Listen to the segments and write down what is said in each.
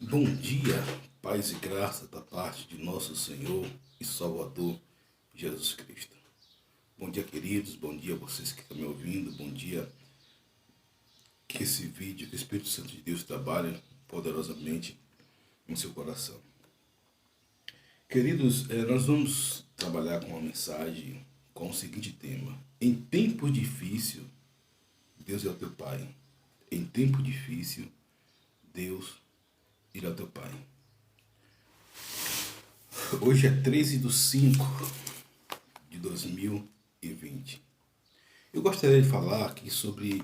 Bom dia, paz e graça da parte de nosso Senhor e Salvador Jesus Cristo. Bom dia, queridos, bom dia a vocês que estão me ouvindo, bom dia. Que esse vídeo, que o Espírito Santo de Deus trabalhe poderosamente no seu coração. Queridos, nós vamos trabalhar com uma mensagem com o seguinte tema: em tempo difícil, Deus é o teu Pai. Em tempo difícil, Deus irá ao teu Pai. Hoje é 13/5/2020. Eu gostaria de falar aqui sobre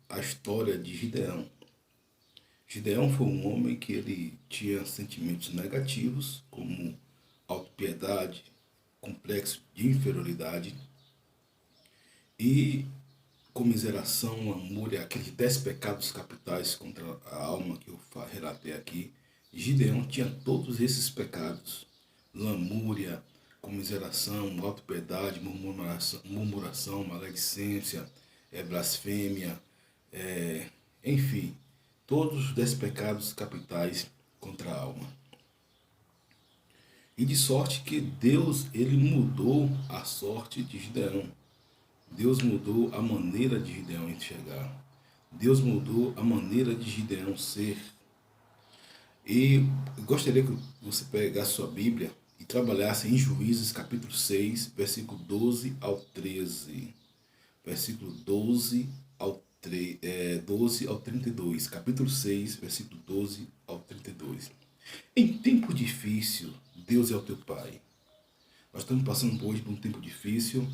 a história de Gideão. Gideão foi um homem que ele tinha sentimentos negativos, como autopiedade, complexo de inferioridade e comiseração, lamúria, aqueles 10 pecados capitais contra a alma que eu relatei aqui. Gideão tinha todos esses pecados: lamúria, comiseração, autopiedade, murmuração, maledicência, blasfêmia, enfim, todos os 10 pecados capitais contra a alma. E de sorte que Deus, ele mudou a sorte de Gideão. Deus mudou a maneira de Gideão enxergar. Deus mudou a maneira de Gideão ser. E eu gostaria que você pegasse sua Bíblia e trabalhasse em Juízes capítulo 6, versículo 12 ao 13. Versículo 12 ao 32. Capítulo 6, versículo 12 ao 32. Em tempo difícil, Deus é o teu Pai. Nós estamos passando hoje por um tempo difícil.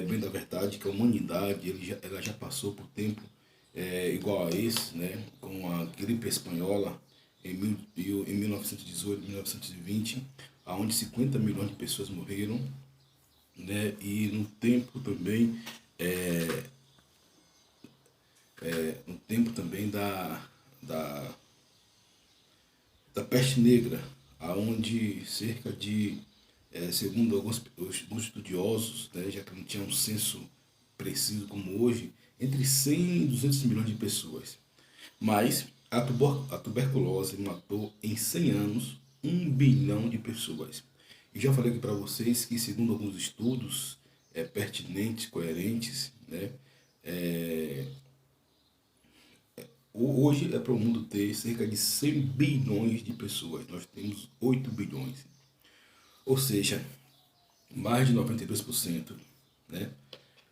Bem da verdade que a humanidade ela já passou por tempo igual a esse, né? Com a gripe espanhola em 1918, 1920, onde 50 milhões de pessoas morreram, né? E no tempo também no tempo também da peste negra, aonde cerca de, segundo alguns estudiosos, né, já que não tinha um censo preciso como hoje, entre 100 e 200 milhões de pessoas. Mas a tuberculose matou em 100 anos 1 bilhão de pessoas. E já falei aqui para vocês que, segundo alguns estudos pertinentes, coerentes, né, hoje é para o mundo ter cerca de 100 bilhões de pessoas. Nós temos 8 bilhões. Ou seja, mais de 92%. Né?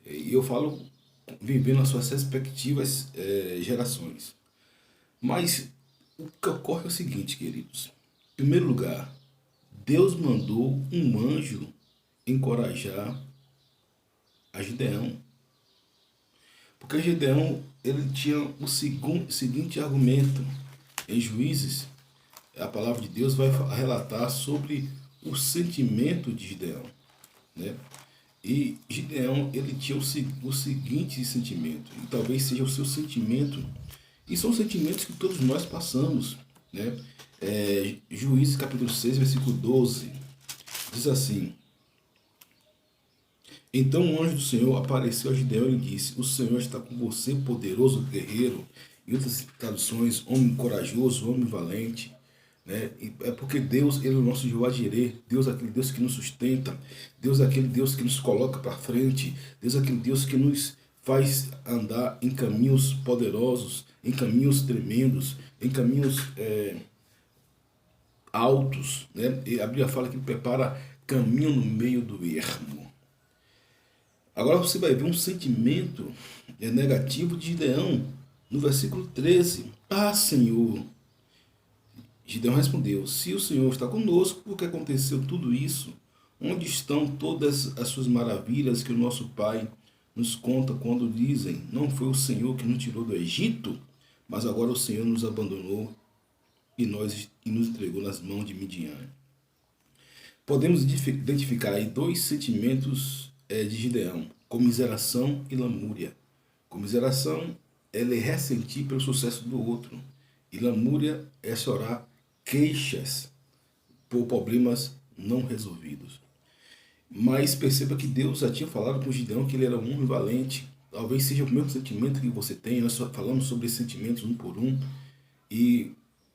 E eu falo vivendo as suas respectivas gerações. Mas o que ocorre é o seguinte, queridos. Em primeiro lugar, Deus mandou um anjo encorajar a Gideão. Porque Gideão, ele tinha o seguinte argumento. Em Juízes, a palavra de Deus vai relatar sobre o sentimento de Gideão, né? E Gideão, ele tinha o seguinte sentimento, e talvez seja o seu sentimento, e são sentimentos que todos nós passamos, né? Juízes capítulo 6, versículo 12, diz assim: então o anjo do Senhor apareceu a Gideão e lhe disse: o Senhor está com você, poderoso guerreiro. Em outras traduções, homem corajoso, homem valente. Né? É porque Deus, ele é o nosso Jeová Jireh. Deus é aquele Deus que nos sustenta. Deus é aquele Deus que nos coloca para frente. Deus é aquele Deus que nos faz andar em caminhos poderosos, em caminhos tremendos, em caminhos altos. Né? E a Bíblia fala que ele prepara caminho no meio do ermo. Agora você vai ver um sentimento negativo de Gideão no versículo 13. Ah, Senhor! Gideão respondeu: se o Senhor está conosco, por que aconteceu tudo isso? Onde estão todas as suas maravilhas que o nosso pai nos conta quando dizem: não foi o Senhor que nos tirou do Egito, mas agora o Senhor nos abandonou e nos entregou nas mãos de Midian. Podemos identificar aí dois sentimentos de Gideão: comiseração e lamúria. Comiseração é ressentir pelo sucesso do outro, e lamúria é chorar queixas por problemas não resolvidos. Mas perceba que Deus já tinha falado com Gideão que ele era um homem valente. Talvez seja o mesmo sentimento que você tem. Nós só falamos sobre esses sentimentos um por um. E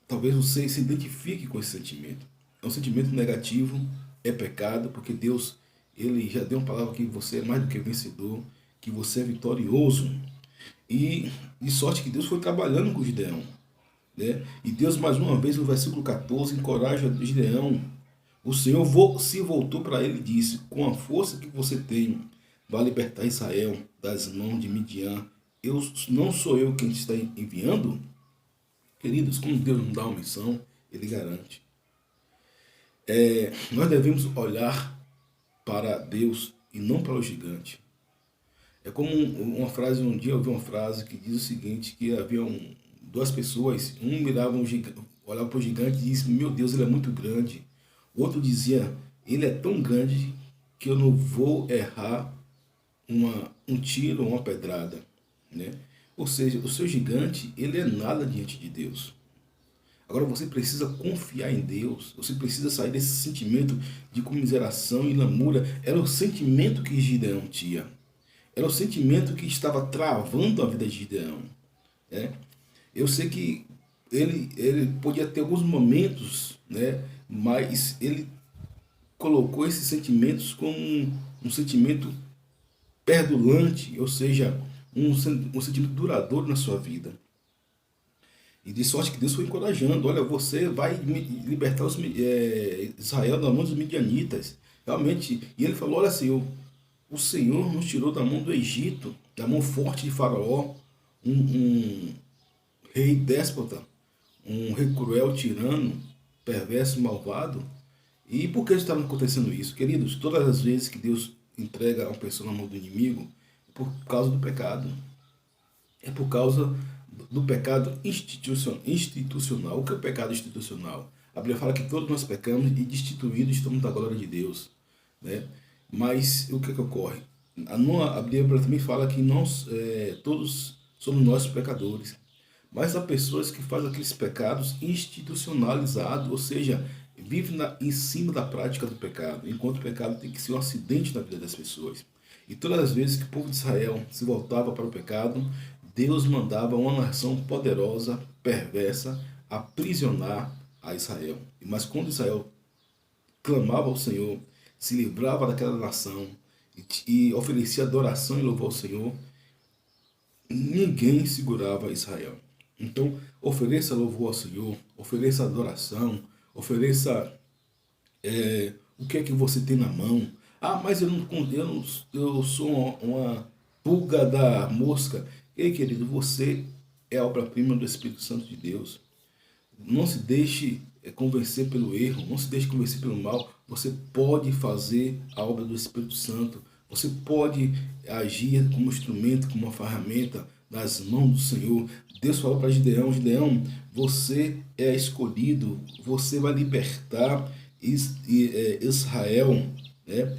talvez você se identifique com esse sentimento. É um sentimento negativo, é pecado, porque Deus, ele já deu uma palavra que você é mais do que vencedor, que você é vitorioso. E de sorte que Deus foi trabalhando com Gideão, né? E Deus, mais uma vez, no versículo 14, encoraja Gideão. O Senhor se voltou para ele e disse: com a força que você tem, vai libertar Israel das mãos de Midian. Não sou eu quem te está enviando? Queridos, como Deus nos dá uma missão, Ele garante. Nós devemos olhar para Deus e não para o gigante. É como uma frase, um dia eu vi uma frase que diz o seguinte, que havia duas pessoas, um mirava um gigante, olhava para o gigante e disse: meu Deus, ele é muito grande. O outro dizia: ele é tão grande que eu não vou errar um tiro ou uma pedrada, né? Ou seja, o seu gigante, ele é nada diante de Deus. Agora você precisa confiar em Deus, você precisa sair desse sentimento de comiseração e lamúria. Era o sentimento que Gideão tinha. Era o sentimento que estava travando a vida de Gideão, né? Eu sei que ele podia ter alguns momentos, né? Mas ele colocou esses sentimentos como um sentimento perdurante, ou seja, um sentimento duradouro na sua vida. E de sorte que Deus foi encorajando: olha, você vai libertar Israel da mão dos midianitas. Realmente, e ele falou: olha, Senhor, o Senhor nos tirou da mão do Egito, da mão forte de Faraó, um rei déspota, um rei cruel, tirano, perverso, malvado. E por que está acontecendo isso? Queridos, todas as vezes que Deus entrega uma pessoa na mão do inimigo, é por causa do pecado. É por causa do pecado institucional. O que é o pecado institucional? A Bíblia fala que todos nós pecamos e destituídos estamos da glória de Deus, né? Mas o que é que ocorre? A Bíblia também fala que nós, todos somos nós pecadores. Mas há pessoas que fazem aqueles pecados institucionalizados, ou seja, vivem em cima da prática do pecado, enquanto o pecado tem que ser um acidente na vida das pessoas. E todas as vezes que o povo de Israel se voltava para o pecado, Deus mandava uma nação poderosa, perversa, aprisionar a Israel. Mas quando Israel clamava ao Senhor, se livrava daquela nação e oferecia adoração e louvor ao Senhor, ninguém segurava Israel. Então, ofereça louvor ao Senhor, ofereça adoração, ofereça o que é que você tem na mão. Ah, mas eu sou uma pulga da mosca. Ei, querido, você é a obra-prima do Espírito Santo de Deus. Não se deixe convencer pelo erro, não se deixe convencer pelo mal. Você pode fazer a obra do Espírito Santo. Você pode agir como instrumento, como uma ferramenta nas mãos do Senhor. Deus falou para Gideão: Gideão, você é escolhido, você vai libertar Israel, né,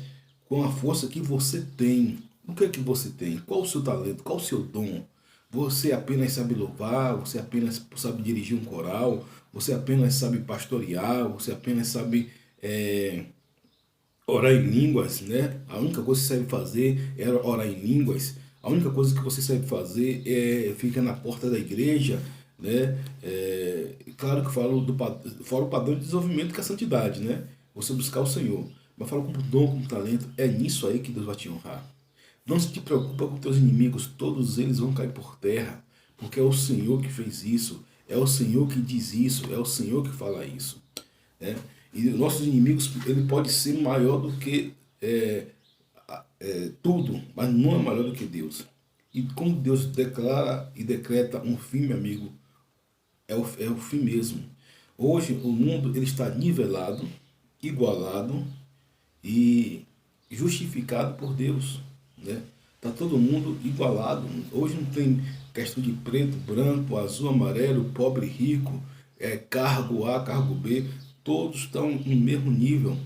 com a força que você tem. O que é que você tem? Qual o seu talento? Qual o seu dom? Você apenas sabe louvar? Você apenas sabe dirigir um coral? Você apenas sabe pastorear? Você apenas sabe orar em línguas, né? A única coisa que você sabe fazer é orar em línguas. A única coisa que você sabe fazer é ficar na porta da igreja, né? Claro que fora o padrão de desenvolvimento que é a santidade, né? Você buscar o Senhor. Mas fala como dom, como talento. É nisso aí que Deus vai te honrar. Não se te preocupa com teus inimigos, todos eles vão cair por terra, porque é o Senhor que fez isso, é o Senhor que diz isso, é o Senhor que fala isso, né? E nossos inimigos, ele pode ser maior do que tudo, mas não é maior do que Deus. E como Deus declara e decreta um fim, meu amigo, é o fim mesmo. Hoje o mundo ele está nivelado, igualado e justificado por Deus, né? Tá todo mundo igualado. Hoje não tem questão de preto, branco, azul, amarelo, pobre, rico, cargo A, cargo B. Todos estão no mesmo nível,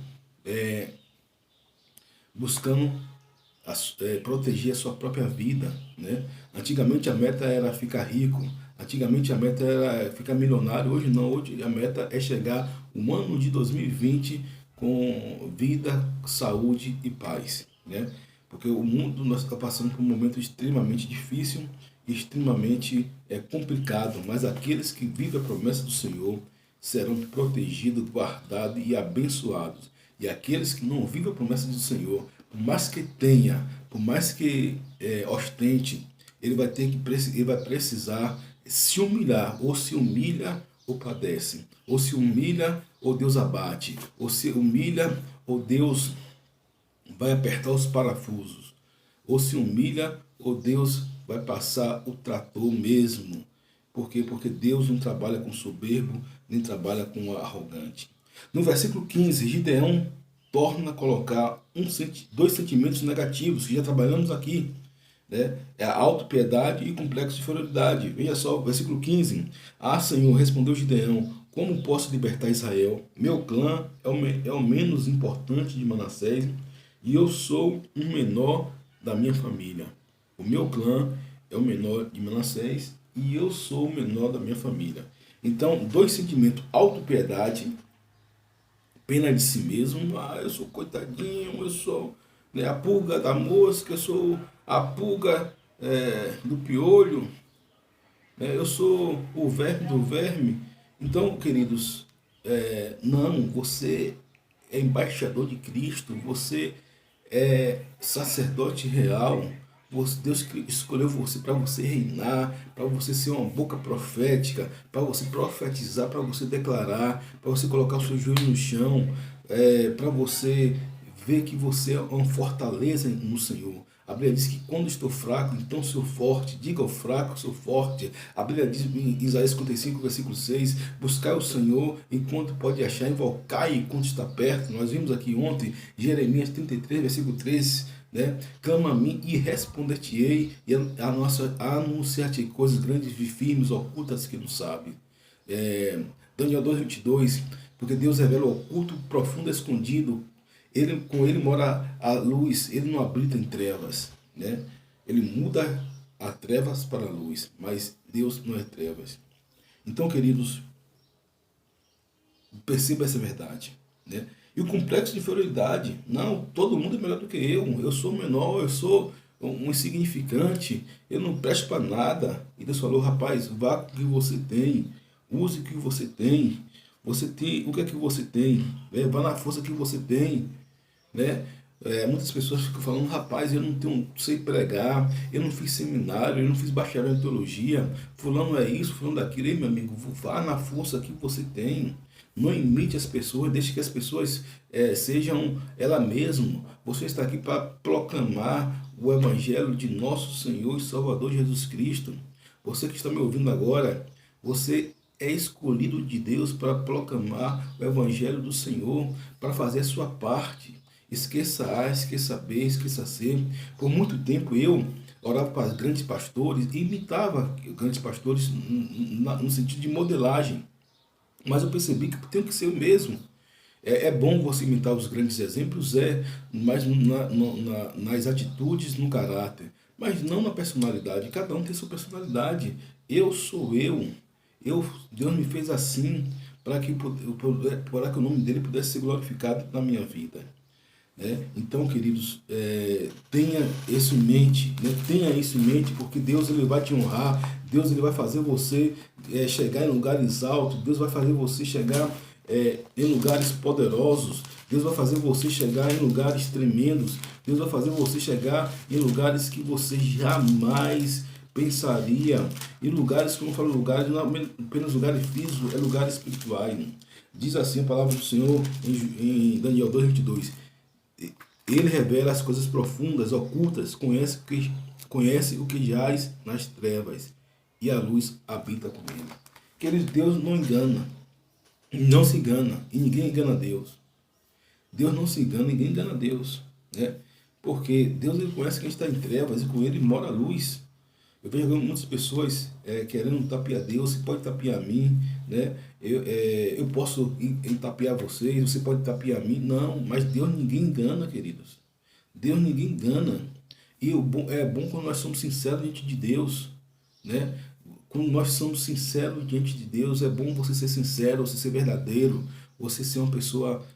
buscando proteger a sua própria vida, né? Antigamente a meta era ficar rico, antigamente a meta era ficar milionário. Hoje não, hoje a meta é chegar o ano de 2020 com vida, saúde e paz, né? Porque o mundo nós está passando por um momento extremamente difícil, extremamente é complicado, mas aqueles que vivem a promessa do Senhor serão protegidos, guardados e abençoados. E aqueles que não vivem a promessa do Senhor, por mais que tenha, por mais que ostente, ele vai precisar se humilhar, ou se humilha ou padece, ou se humilha ou Deus abate, ou se humilha ou Deus vai apertar os parafusos, ou se humilha ou Deus vai passar o trator mesmo. Por quê? Porque Deus não trabalha com soberbo, nem trabalha com arrogante. No versículo 15, Gideão torna a colocar dois sentimentos negativos que já trabalhamos aqui, né? É a autopiedade e complexo de inferioridade. Veja só, versículo 15. Ah, Senhor, respondeu Gideão, como posso libertar Israel? Meu clã é o menos importante de Manassés e eu sou um menor da minha família. O meu clã é o menor de Manassés e eu sou o menor da minha família. Então, dois sentimentos, autopiedade, pena de si mesmo. Ah, eu sou coitadinho, eu sou, né, a pulga da mosca, eu sou a pulga do piolho, né, eu sou o verme do verme. Então, queridos, não, você é embaixador de Cristo, você é sacerdote real. Deus escolheu você para você reinar, para você ser uma boca profética, para você profetizar, para você declarar, para você colocar o seu joelho no chão, para você ver que você é uma fortaleza no Senhor. A Bíblia diz que quando estou fraco, então sou forte. Diga ao fraco, sou forte. A Bíblia diz em Isaías 55, versículo 6, buscai o Senhor enquanto pode achar, invocai enquanto está perto. Nós vimos aqui ontem, Jeremias 33, versículo 13, né? Clama a mim e responder-te-ei, e anunciar-te coisas grandes e firmes, ocultas que não sabe. Daniel 2:22, porque Deus revela o oculto, profundo, escondido. Com ele mora a luz, ele não habita em trevas, né? Ele muda as trevas para a luz, mas Deus não é trevas. Então, queridos, perceba essa verdade, né? E o complexo de inferioridade, não, todo mundo é melhor do que eu sou menor, eu sou um insignificante, eu não presto para nada. E Deus falou, rapaz, vá com o que você tem, use o que você tem. Você tem, o que é que você tem? Vá na força que você tem, né? Muitas pessoas ficam falando, rapaz, eu não sei pregar, eu não fiz seminário, eu não fiz bacharel em teologia, fulano é isso, fulano daquilo. Ei, meu amigo, vá na força que você tem. Não imite as pessoas, deixe que as pessoas sejam ela mesma. Você está aqui para proclamar o evangelho de nosso Senhor e Salvador Jesus Cristo. Você que está me ouvindo agora, você é escolhido de Deus para proclamar o evangelho do Senhor, para fazer a sua parte. Esqueça A, esqueça B, esqueça C. Por muito tempo eu orava para grandes pastores e imitava grandes pastores no sentido de modelagem. Mas eu percebi que tem que ser o mesmo. É bom você imitar os grandes exemplos, mas nas atitudes, no caráter. Mas não na personalidade. Cada um tem sua personalidade. Eu sou eu. Deus me fez assim para que o nome dele pudesse ser glorificado na minha vida. Então, queridos, tenha isso em mente, né? Tenha isso em mente, porque Deus ele vai te honrar, Deus ele vai fazer você chegar em lugares altos, Deus vai fazer você chegar em lugares poderosos, Deus vai fazer você chegar em lugares tremendos, Deus vai fazer você chegar em lugares que você jamais pensaria, em lugares, como eu falo, lugares, não apenas lugares físicos, é lugares espirituais. Diz assim a palavra do Senhor em Daniel 2:22. Ele revela as coisas profundas, ocultas, conhece o que jaz nas trevas, e a luz habita com ele. Querido, Deus não engana, não se engana, e ninguém engana Deus. Deus não se engana, ninguém engana Deus, né? Porque Deus ele conhece quem está em trevas e com ele mora a luz. Eu vejo muitas pessoas querendo tapear Deus, você pode tapear a mim, né? Eu posso tapear vocês, você pode tapear a mim. Não, mas Deus ninguém engana, queridos. Deus ninguém engana. E é bom quando nós somos sinceros diante de Deus, né? Quando nós somos sinceros diante de Deus, é bom você ser sincero, você ser verdadeiro, você ser uma pessoa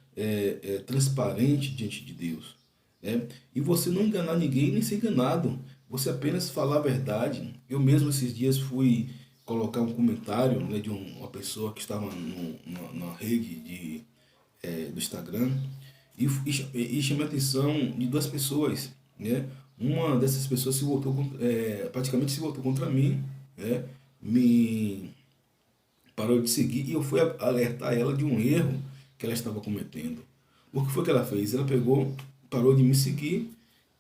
transparente diante de Deus, né? E você não enganar ninguém nem ser enganado. Você apenas falar a verdade. Eu mesmo esses dias fui colocar um comentário, né, de uma pessoa que estava na rede do Instagram e chamei a atenção de duas pessoas, né? Uma dessas pessoas se voltou, praticamente se voltou contra mim, né? Me parou de seguir e eu fui alertar ela de um erro que ela estava cometendo. O que foi que ela fez? Ela pegou, parou de me seguir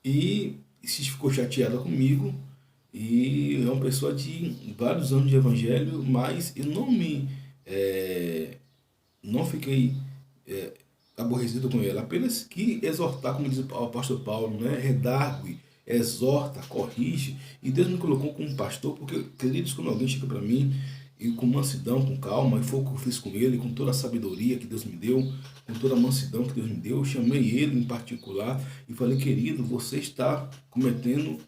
e se ficou chateada comigo. E é uma pessoa de vários anos de evangelho, mas eu não fiquei aborrecido com ela, apenas que exortar, como diz o apóstolo Paulo, né? Redargue, exorta, corrige. E Deus me colocou como pastor, porque, queridos, quando alguém chega para mim e com mansidão, com calma, e foi o que eu fiz com ele, com toda a sabedoria que Deus me deu, com toda a mansidão que Deus me deu, eu chamei ele em particular e falei: querido, você está cometendo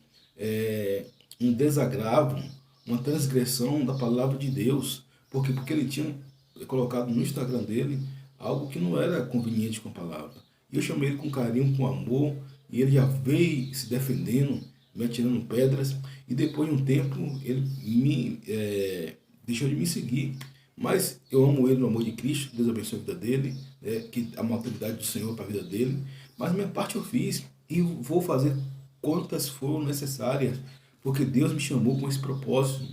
um desagravo, uma transgressão da palavra de Deus. Por quê? Porque ele tinha colocado no Instagram dele algo que não era conveniente com a palavra. E eu chamei ele com carinho, com amor, e ele já veio se defendendo, me atirando pedras, e depois de um tempo ele deixou de me seguir. Mas eu amo ele no amor de Cristo, Deus abençoe a vida dele, que a maturidade do Senhor para a vida dele. Mas minha parte eu fiz e vou fazer quantas foram necessárias, porque Deus me chamou com esse propósito,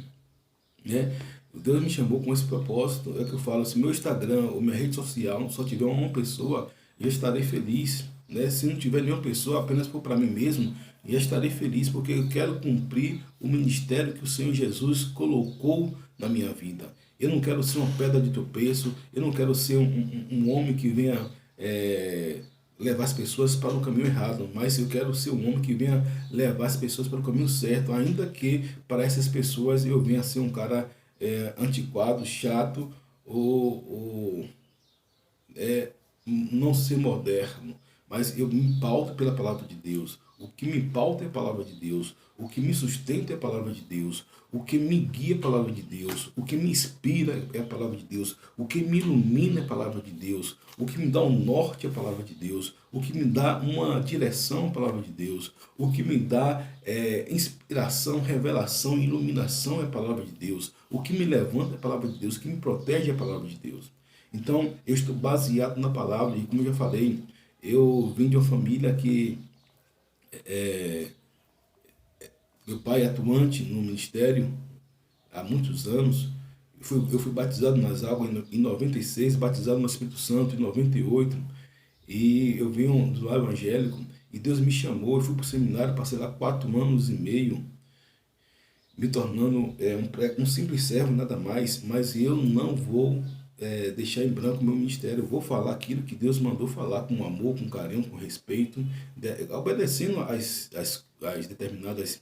né? Deus me chamou com esse propósito. É que eu falo, se meu Instagram ou minha rede social só tiver uma pessoa, eu estarei feliz, né? Se não tiver nenhuma pessoa, apenas for para mim mesmo, eu estarei feliz, porque eu quero cumprir o ministério que o Senhor Jesus colocou na minha vida. Eu não quero ser uma pedra de tropeço, eu não quero ser um homem que venha levar as pessoas para o caminho errado, mas eu quero ser um homem que venha levar as pessoas para o caminho certo, ainda que para essas pessoas eu venha ser um cara antiquado, chato ou não ser moderno, mas eu me pauto pela palavra de Deus. O que me pauta é a palavra de Deus. O que me sustenta é a palavra de Deus. O que me guia é a palavra de Deus. O que me inspira é a palavra de Deus. O que me ilumina é a palavra de Deus. O que me dá um norte é a palavra de Deus. O que me dá uma direção é a palavra de Deus. O que me dá inspiração, revelação e iluminação é a palavra de Deus. O que me levanta é a palavra de Deus. O que me protege é a palavra de Deus. Então, eu estou baseado na palavra, e como eu já falei, eu vim de uma família que meu pai é atuante no ministério há muitos anos. Eu fui batizado nas águas em 96, batizado no Espírito Santo em 98, e eu vim do lar evangélico, e Deus me chamou, eu fui para o seminário, passei lá 4 anos e meio, me tornando um simples servo, nada mais, mas eu não vou deixar em branco o meu ministério. Eu vou falar aquilo que Deus mandou falar, com amor, com carinho, com respeito, obedecendo as determinadas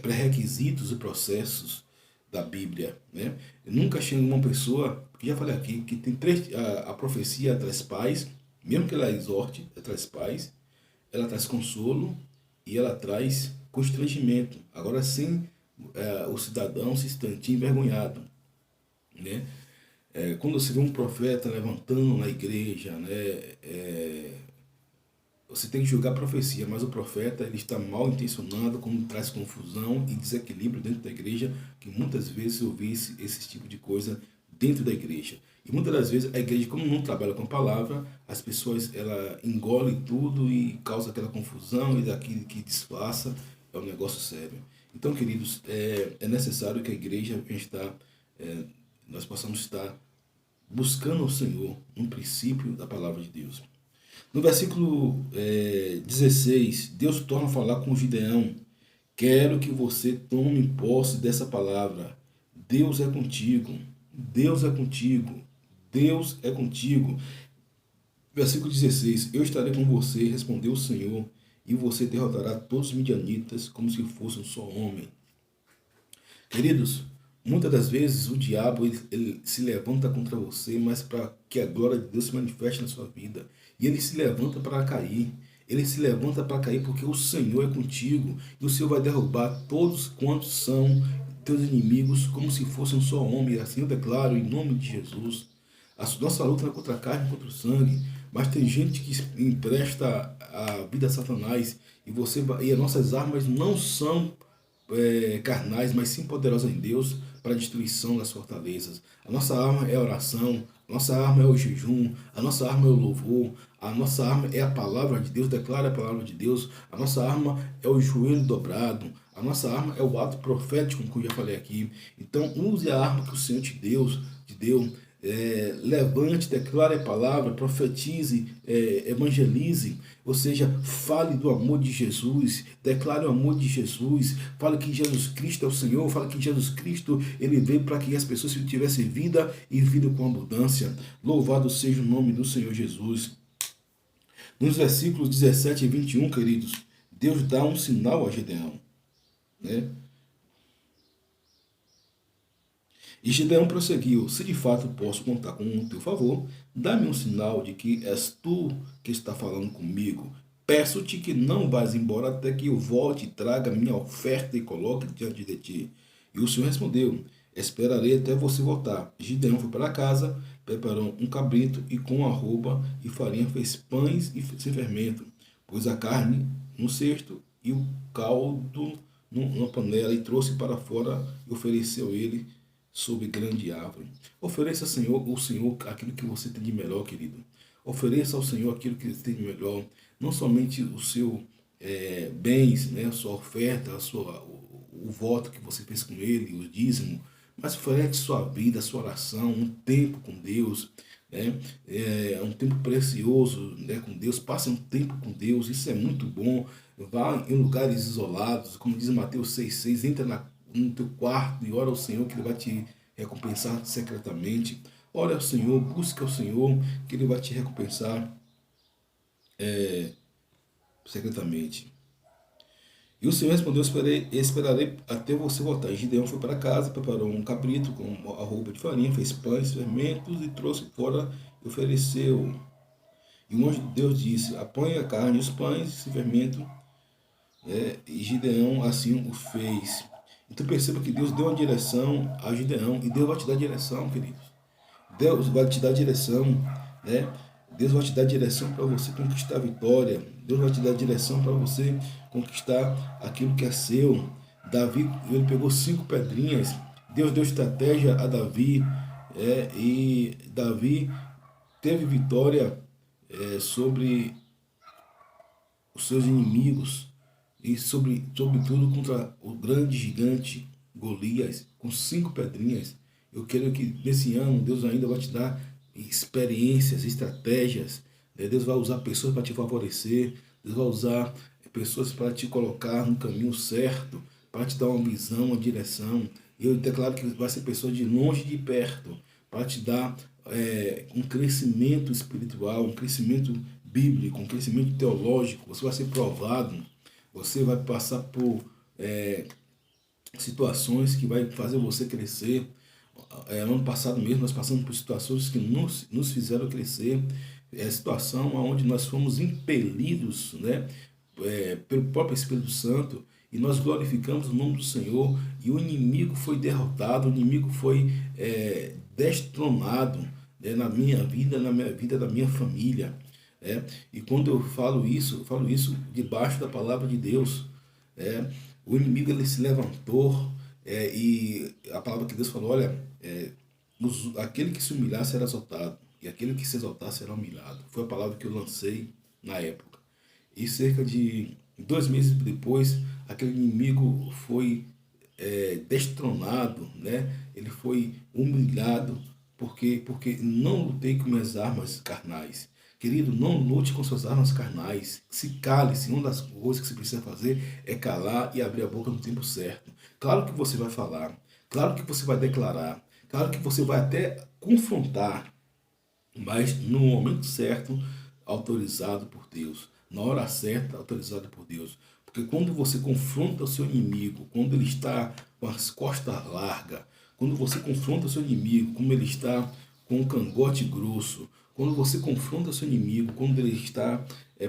pré-requisitos e processos da Bíblia, né? Eu nunca achei uma pessoa, que já falei aqui, que tem a profecia traz paz, mesmo que ela exorte, ela traz paz, ela traz consolo e ela traz constrangimento. Agora, sem o cidadão se sentir envergonhado, né? Quando você vê um profeta levantando na igreja, né, você tem que julgar a profecia, mas o profeta ele está mal intencionado, como traz confusão e desequilíbrio dentro da igreja, que muitas vezes eu vi esse tipo de coisa dentro da igreja. E muitas das vezes a igreja, como não trabalha com a palavra, as pessoas ela engolem tudo e causa aquela confusão, e daquilo que disfarça é um negócio sério. Então, queridos, é necessário que a igreja nós possamos estar buscando o Senhor no princípio da palavra de Deus. No versículo 16, Deus torna a falar com Gideão: quero que você tome posse dessa palavra. Deus é contigo. Deus é contigo. Deus é contigo. Versículo 16, eu estarei com você, respondeu o Senhor, e você derrotará todos os midianitas como se fosse um só homem. Queridos, muitas das vezes o diabo ele se levanta contra você, mas para que a glória de Deus se manifeste na sua vida. E ele se levanta para cair. Ele se levanta para cair porque o Senhor é contigo. E o Senhor vai derrubar todos quantos são teus inimigos como se fosse um só homem. Assim eu declaro em nome de Jesus. A nossa luta não é contra a carne, contra o sangue. Mas tem gente que empresta a vida a Satanás. E as nossas armas não são carnais, mas sim poderosas em Deus, para a destruição das fortalezas. A nossa arma é a oração, a nossa arma é o jejum, a nossa arma é o louvor, a nossa arma é a palavra de Deus, declara a palavra de Deus, a nossa arma é o joelho dobrado, a nossa arma é o ato profético, como eu já falei aqui. Então, use a arma que o Senhor te deu, levante, declare a palavra, profetize, evangelize, ou seja, fale do amor de Jesus, declare o amor de Jesus, fale que Jesus Cristo é o Senhor, fale que Jesus Cristo ele veio para que as pessoas tivessem vida e vida com abundância. Louvado seja o nome do Senhor Jesus. Nos versículos 17 e 21, queridos, Deus dá um sinal a Gideão, né? E Gideão prosseguiu: se de fato posso contar com o teu favor, dá-me um sinal de que és tu que está falando comigo. Peço-te que não vás embora até que eu volte e traga minha oferta e coloque diante de ti. E o Senhor respondeu: esperarei até você voltar. Gideão foi para casa, preparou um cabrito e com arroba e farinha fez pães e sem fermento. Pôs a carne no cesto e o caldo numa panela e trouxe para fora e ofereceu ele sob grande árvore. Ofereça ao Senhor aquilo que você tem de melhor, querido. Ofereça ao Senhor aquilo que você tem de melhor. Não somente o seu bens, né, a sua oferta, o voto que você fez com ele, o dízimo, mas oferece sua vida, a sua oração, um tempo com Deus, né? Um tempo precioso, né, com Deus. Passe um tempo com Deus, isso é muito bom. Vá em lugares isolados, como diz Mateus 6,6, entra no teu quarto e ora ao Senhor que Ele vai te recompensar secretamente. Ora ao Senhor, busca ao Senhor que Ele vai te recompensar secretamente. E o Senhor respondeu: esperarei até você voltar. E Gideão foi para casa, preparou um cabrito com arroba de farinha, fez pães, fermentos e trouxe fora e ofereceu. E o anjo de Deus disse: apanhe a carne, os pães e fermento. E Gideão assim o fez. Então perceba que Deus deu uma direção a Gideão e Deus vai te dar direção, queridos. Deus vai te dar direção, né? Deus vai te dar direção para você conquistar a vitória. Deus vai te dar direção para você conquistar aquilo que é seu. Davi, ele pegou 5 pedrinhas. Deus deu estratégia a Davi. E Davi teve vitória sobre os seus inimigos. E sobretudo contra o grande gigante Golias, com 5 pedrinhas. Eu quero que nesse ano Deus ainda vai te dar experiências, estratégias. Deus vai usar pessoas para te favorecer. Deus vai usar pessoas para te colocar no caminho certo, para te dar uma visão, uma direção. Eu declaro que vai ser pessoas de longe e de perto, para te dar um crescimento espiritual, um crescimento bíblico, um crescimento teológico. Você vai ser provado. Você vai passar por situações que vai fazer você crescer. Ano passado mesmo nós passamos por situações que nos fizeram crescer. Situação onde nós fomos impelidos, né, pelo próprio Espírito Santo, e nós glorificamos o nome do Senhor, e o inimigo foi derrotado, o inimigo foi destronado, né, na minha vida da minha família. E quando eu falo isso debaixo da palavra de Deus. O inimigo ele se levantou, e a palavra que Deus falou: olha, aquele que se humilhar será exaltado, e aquele que se exaltar será humilhado. Foi a palavra que eu lancei na época. E cerca de 2 meses depois, aquele inimigo foi destronado, né? Ele foi humilhado, porque não lutei com minhas armas carnais. Querido, não lute com suas armas carnais. Se cale-se. Uma das coisas que você precisa fazer é calar e abrir a boca no tempo certo. Claro que você vai falar. Claro que você vai declarar. Claro que você vai até confrontar. Mas no momento certo, autorizado por Deus. Na hora certa, autorizado por Deus. Porque quando você confronta o seu inimigo, quando ele está com as costas largas, quando você confronta o seu inimigo, como ele está com um cangote grosso, quando você confronta o seu inimigo, quando ele está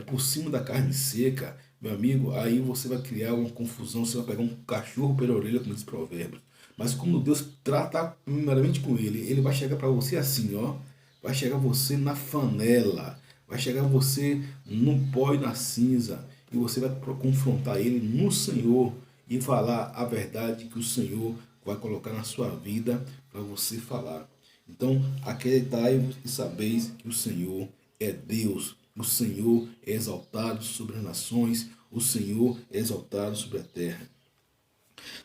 por cima da carne seca, meu amigo, aí você vai criar uma confusão, você vai pegar um cachorro pela orelha, como diz Provérbios. Mas quando Deus trata primeiramente com ele, ele vai chegar para você assim, ó, vai chegar você na fanela, vai chegar você no pó e na cinza, e você vai confrontar ele no Senhor e falar a verdade que o Senhor vai colocar na sua vida para você falar. Então, acreditai-vos e sabeis que o Senhor é Deus. O Senhor é exaltado sobre as nações. O Senhor é exaltado sobre a terra.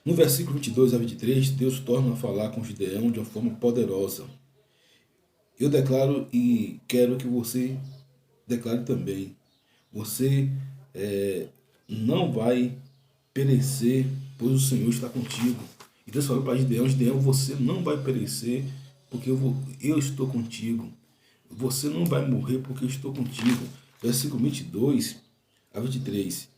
No versículo 22 a 23, Deus torna a falar com Gideão de uma forma poderosa. Eu declaro e quero que você declare também. Você não vai perecer, pois o Senhor está contigo. E Deus falou para Gideão, Gideão, você não vai perecer, porque eu estou contigo. Você não vai morrer, porque eu estou contigo. Versículo 22 a 23.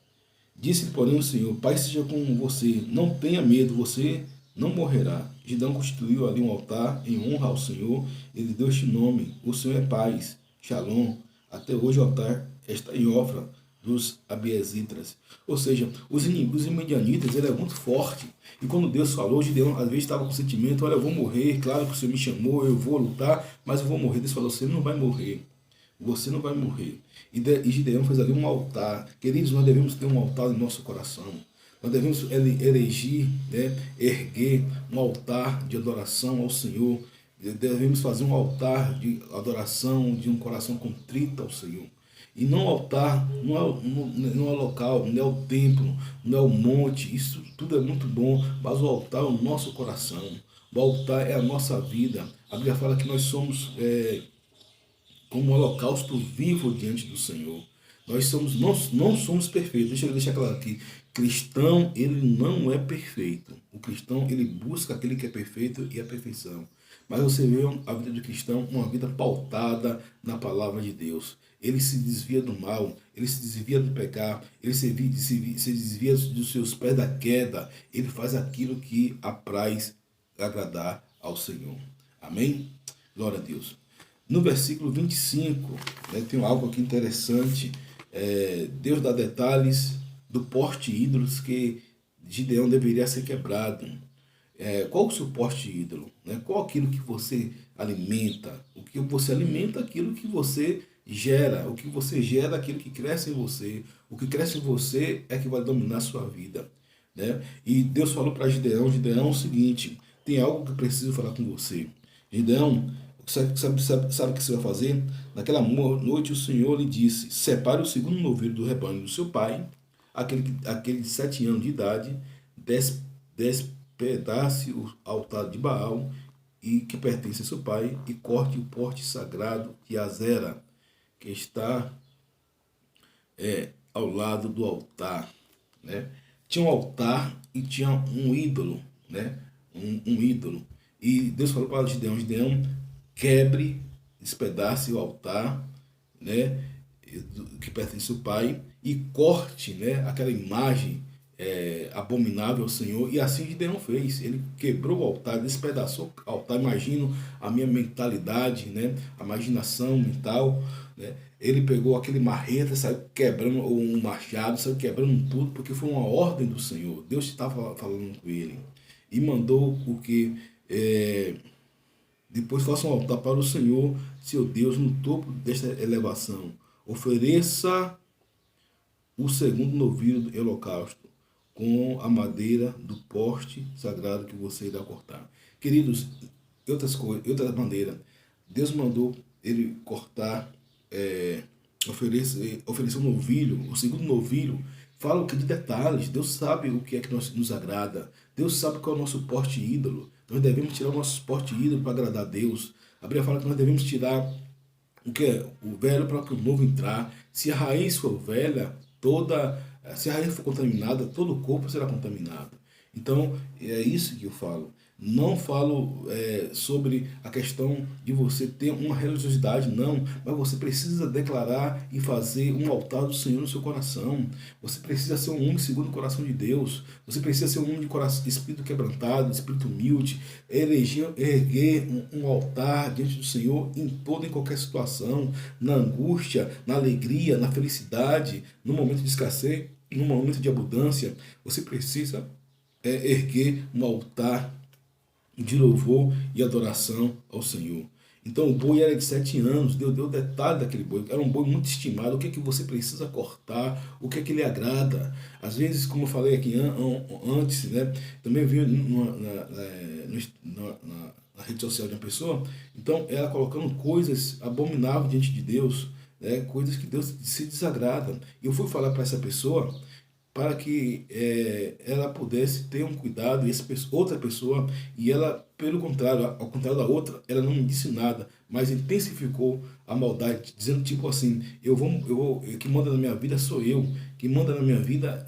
Disse, porém, o Senhor, Pai seja com você, não tenha medo, você não morrerá. Gideão constituiu ali um altar em honra ao Senhor, ele deu este nome, o Senhor é paz, Shalom. Até hoje o altar está em Ofra dos Abiezitras. Ou seja, os inimigos imedianitas, ele é muito forte. E quando Deus falou, Gideão às vezes estava com o sentimento, olha, eu vou morrer, claro que o Senhor me chamou, eu vou lutar, mas eu vou morrer. Deus falou, você não vai morrer. Você não vai morrer. E Gideão fez ali um altar. Queridos, nós devemos ter um altar no nosso coração. Nós devemos erigir, erguer um altar de adoração ao Senhor. Devemos fazer um altar de adoração, de um coração contrito ao Senhor. E não o altar, não é o local, não é o templo, não é o monte. Isso tudo é muito bom, mas o altar é o nosso coração. O altar é a nossa vida. A Bíblia fala que nós somos como um holocausto vivo diante do Senhor. Nós não somos perfeitos. Deixa eu deixar claro aqui. Cristão, ele não é perfeito. O cristão, ele busca aquele que é perfeito e a perfeição. Mas você vê a vida do cristão, uma vida pautada na palavra de Deus. Ele se desvia do mal, ele se desvia do pecado, ele se desvia dos seus pés da queda. Ele faz aquilo que apraz agradar ao Senhor. Amém? Glória a Deus. No versículo 25, tem algo aqui interessante. Deus dá detalhes do porte ídolos que Gideão deveria ser quebrado. Qual o seu porte ídolo? Qual aquilo que você alimenta? O que você alimenta, aquilo que você gera. O que você gera, aquilo que cresce em você. O que cresce em você é que vai dominar a sua vida. E Deus falou para Gideão, o seguinte, tem algo que eu preciso falar com você. Gideão, sabe o que você vai fazer? Naquela noite o Senhor lhe disse, separe o segundo novilho do rebanho do seu pai, aquele de 7 anos de idade, despedace o altar de Baal, e que pertence a seu pai, e corte o porte sagrado de Azera, que está ao lado do altar. Tinha um altar e tinha um ídolo, um ídolo. E Deus falou para Gideão, quebre, despedace o altar, que pertence ao pai, e corte, aquela imagem abominável ao Senhor. E assim Gideão fez. Ele quebrou o altar, despedaçou o altar. Imagino a minha mentalidade, a imaginação mental. Ele pegou aquele marreta, saiu quebrando, ou um machado, saiu quebrando tudo, porque foi uma ordem do Senhor. Deus estava falando com ele. E mandou o que... Depois faça um altar para o Senhor, seu Deus, no topo desta elevação. Ofereça o segundo novilho do holocausto, com a madeira do poste sagrado que você irá cortar. Queridos, outra maneira, Deus mandou ele cortar, oferecer um novilho, o segundo novilho. Fala o que de detalhes. Deus sabe o que é que nos agrada. Deus sabe qual é o nosso porte ídolo. Nós devemos tirar o nosso porte ídolo para agradar a Deus. A Bíblia fala que nós devemos tirar o que é o velho para o novo entrar. Se a raiz for velha, se a raiz for contaminada, todo o corpo será contaminado. Então, é isso que eu falo. Não falo sobre a questão de você ter uma religiosidade, não. Mas você precisa declarar e fazer um altar do Senhor no seu coração. Você precisa ser um homem segundo o coração de Deus. Você precisa ser um homem de coração, espírito quebrantado, espírito humilde. Erguer um altar diante do Senhor em toda e qualquer situação. Na angústia, na alegria, na felicidade, no momento de escassez, no momento de abundância. Você precisa erguer um altar de louvor e adoração ao Senhor. Então o boi era de 7 anos, Deus deu detalhe daquele boi, era um boi muito estimado, o que é que você precisa cortar, o que é que lhe agrada. Às vezes, como eu falei aqui antes, né, também vi na rede social de uma pessoa, então ela colocando coisas abomináveis diante de Deus, né, coisas que Deus se desagrada. E eu fui falar para essa pessoa para que ela pudesse ter um cuidado e outra pessoa, e ela, pelo contrário, ao contrário da outra, ela não me disse nada, mas intensificou a maldade, dizendo tipo assim, que manda na minha vida sou eu, que manda na minha vida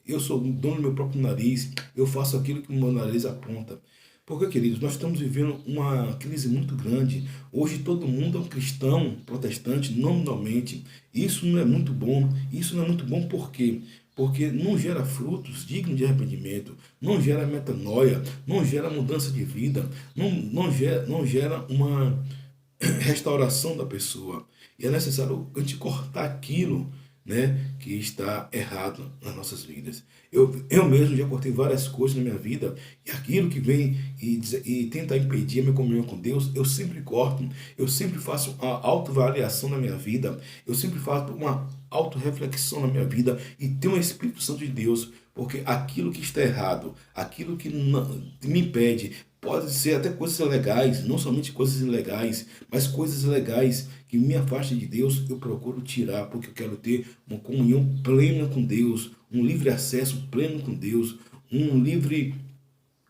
eu sou o dono do meu próprio nariz, eu faço aquilo que o meu nariz aponta. Porque, queridos, nós estamos vivendo uma crise muito grande. Hoje todo mundo é um cristão protestante, nominalmente. Isso não é muito bom. Isso não é muito bom por quê? Porque não gera frutos dignos de arrependimento, não gera metanoia, não gera mudança de vida, não gera uma restauração da pessoa. E é necessário a gente cortar aquilo, né, que está errado nas nossas vidas. Eu mesmo já cortei várias coisas na minha vida, e aquilo que vem e tenta impedir a minha comunhão com Deus, eu sempre corto, eu sempre faço uma autoavaliação na minha vida, eu sempre faço uma autorreflexão na minha vida e tenho o Espírito Santo de Deus, porque aquilo que está errado, aquilo que me impede, pode ser até coisas legais, não somente coisas ilegais, mas coisas legais que me afastam de Deus, eu procuro tirar, porque eu quero ter uma comunhão plena com Deus, um livre acesso pleno com Deus, um livre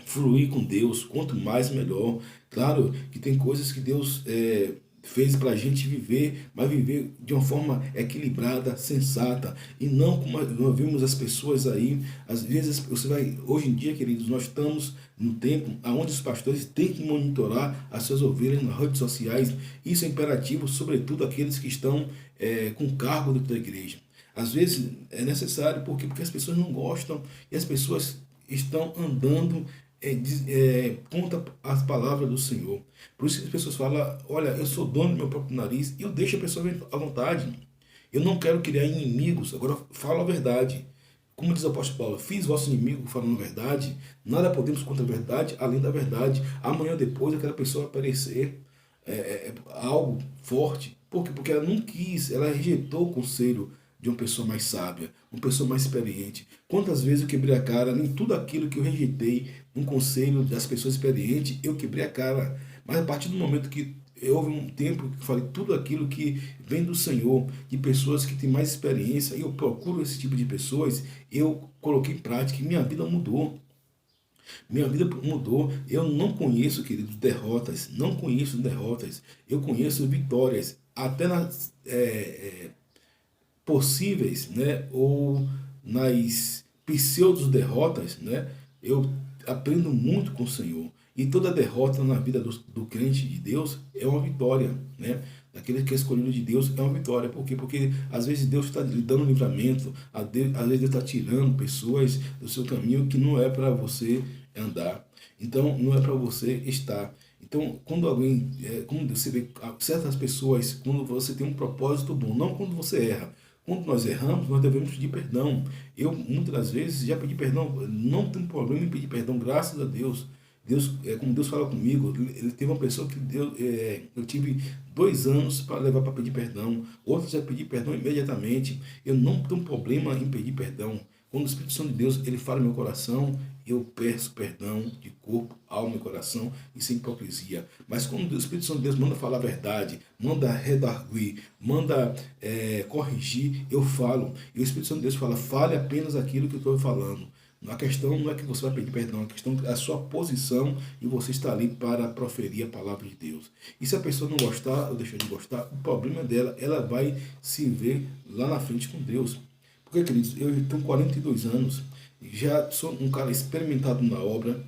fluir com Deus, quanto mais melhor. Claro que tem coisas que Deus fez para a gente viver, mas viver de uma forma equilibrada, sensata, e não como nós vimos as pessoas aí. Às vezes você vai, hoje em dia, queridos, nós estamos num tempo onde os pastores têm que monitorar as suas ovelhas nas redes sociais. Isso é imperativo, sobretudo aqueles que estão com cargo dentro da igreja. Às vezes é necessário, porque as pessoas não gostam e as pessoas estão andando contra as palavras do Senhor. Por isso que as pessoas falam, olha, eu sou dono do meu próprio nariz, e eu deixo a pessoa à vontade. Eu não quero criar inimigos, agora falo a verdade. Como diz o apóstolo Paulo, fiz vosso inimigo falando a verdade, nada podemos contra a verdade, além da verdade. Amanhã ou depois aquela pessoa vai aparecer algo forte. Por quê? Porque ela não quis, ela rejeitou o conselho de uma pessoa mais sábia, uma pessoa mais experiente. Quantas vezes eu quebrei a cara em tudo aquilo que eu rejeitei, um conselho das pessoas experientes, eu quebrei a cara. Mas a partir do momento que houve um tempo que eu falei tudo aquilo que vem do Senhor, de pessoas que têm mais experiência, e eu procuro esse tipo de pessoas, eu coloquei em prática e minha vida mudou. Minha vida mudou. Eu não conheço, queridos, derrotas. Não conheço derrotas. Eu conheço vitórias. Até nas possíveis, né, ou nas pseudo derrotas, né, eu aprendo muito com o Senhor. E toda derrota na vida do crente de Deus é uma vitória, né? Daquele que é escolhido de Deus é uma vitória. Por quê? Porque às vezes Deus está lhe dando livramento, às vezes Deus está tirando pessoas do seu caminho que não é para você andar. Então, não é para você estar. Então, quando alguém, quando você vê certas pessoas, quando você tem um propósito bom, não quando você erra. Quando nós erramos, nós devemos pedir perdão. Eu, muitas das vezes, já pedi perdão, não tem problema em pedir perdão, graças a Deus. Deus, como Deus fala comigo, ele teve uma pessoa que eu tive 2 anos para levar para pedir perdão, outros já pedi perdão imediatamente. Eu não tenho problema em pedir perdão. Quando o Espírito Santo de Deus ele fala no meu coração, eu peço perdão de corpo, alma e coração, e sem hipocrisia. Mas quando o Espírito Santo de Deus manda falar a verdade, manda redarguir, manda corrigir, eu falo. E o Espírito Santo de Deus fala, fale apenas aquilo que eu estou falando. A questão não é que você vai pedir perdão, a questão é a sua posição e você está ali para proferir a palavra de Deus. E se a pessoa não gostar ou deixar de gostar, o problema é dela, ela vai se ver lá na frente com Deus. Porque, queridos, eu tenho 42 anos, já sou um cara experimentado na obra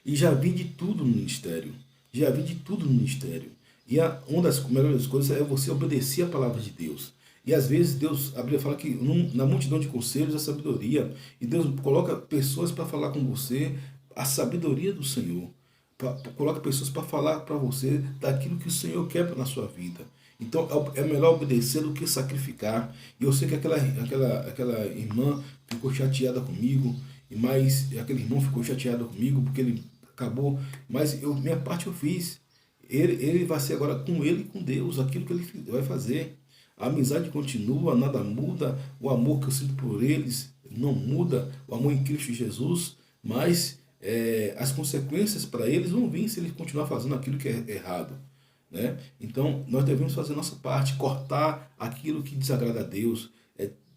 e já vi de tudo no ministério. Já vi de tudo no ministério. E uma das melhores coisas é você obedecer a palavra de Deus. E às vezes Deus, a Bíblia fala que na multidão de conselhos há sabedoria. E Deus coloca pessoas para falar com você a sabedoria do Senhor. Coloca pessoas para falar para você daquilo que o Senhor quer na sua vida. Então é melhor obedecer do que sacrificar. E eu sei que aquela irmã ficou chateada comigo, mas aquele irmão ficou chateado comigo porque ele acabou. Mas minha parte eu fiz. ele vai ser agora com ele e com Deus, aquilo que ele vai fazer. A amizade continua, nada muda, o amor que eu sinto por eles não muda, o amor em Cristo Jesus, mas as consequências para eles vão vir se eles continuar fazendo aquilo que é errado. Né? Então, nós devemos fazer a nossa parte, cortar aquilo que desagrada a Deus,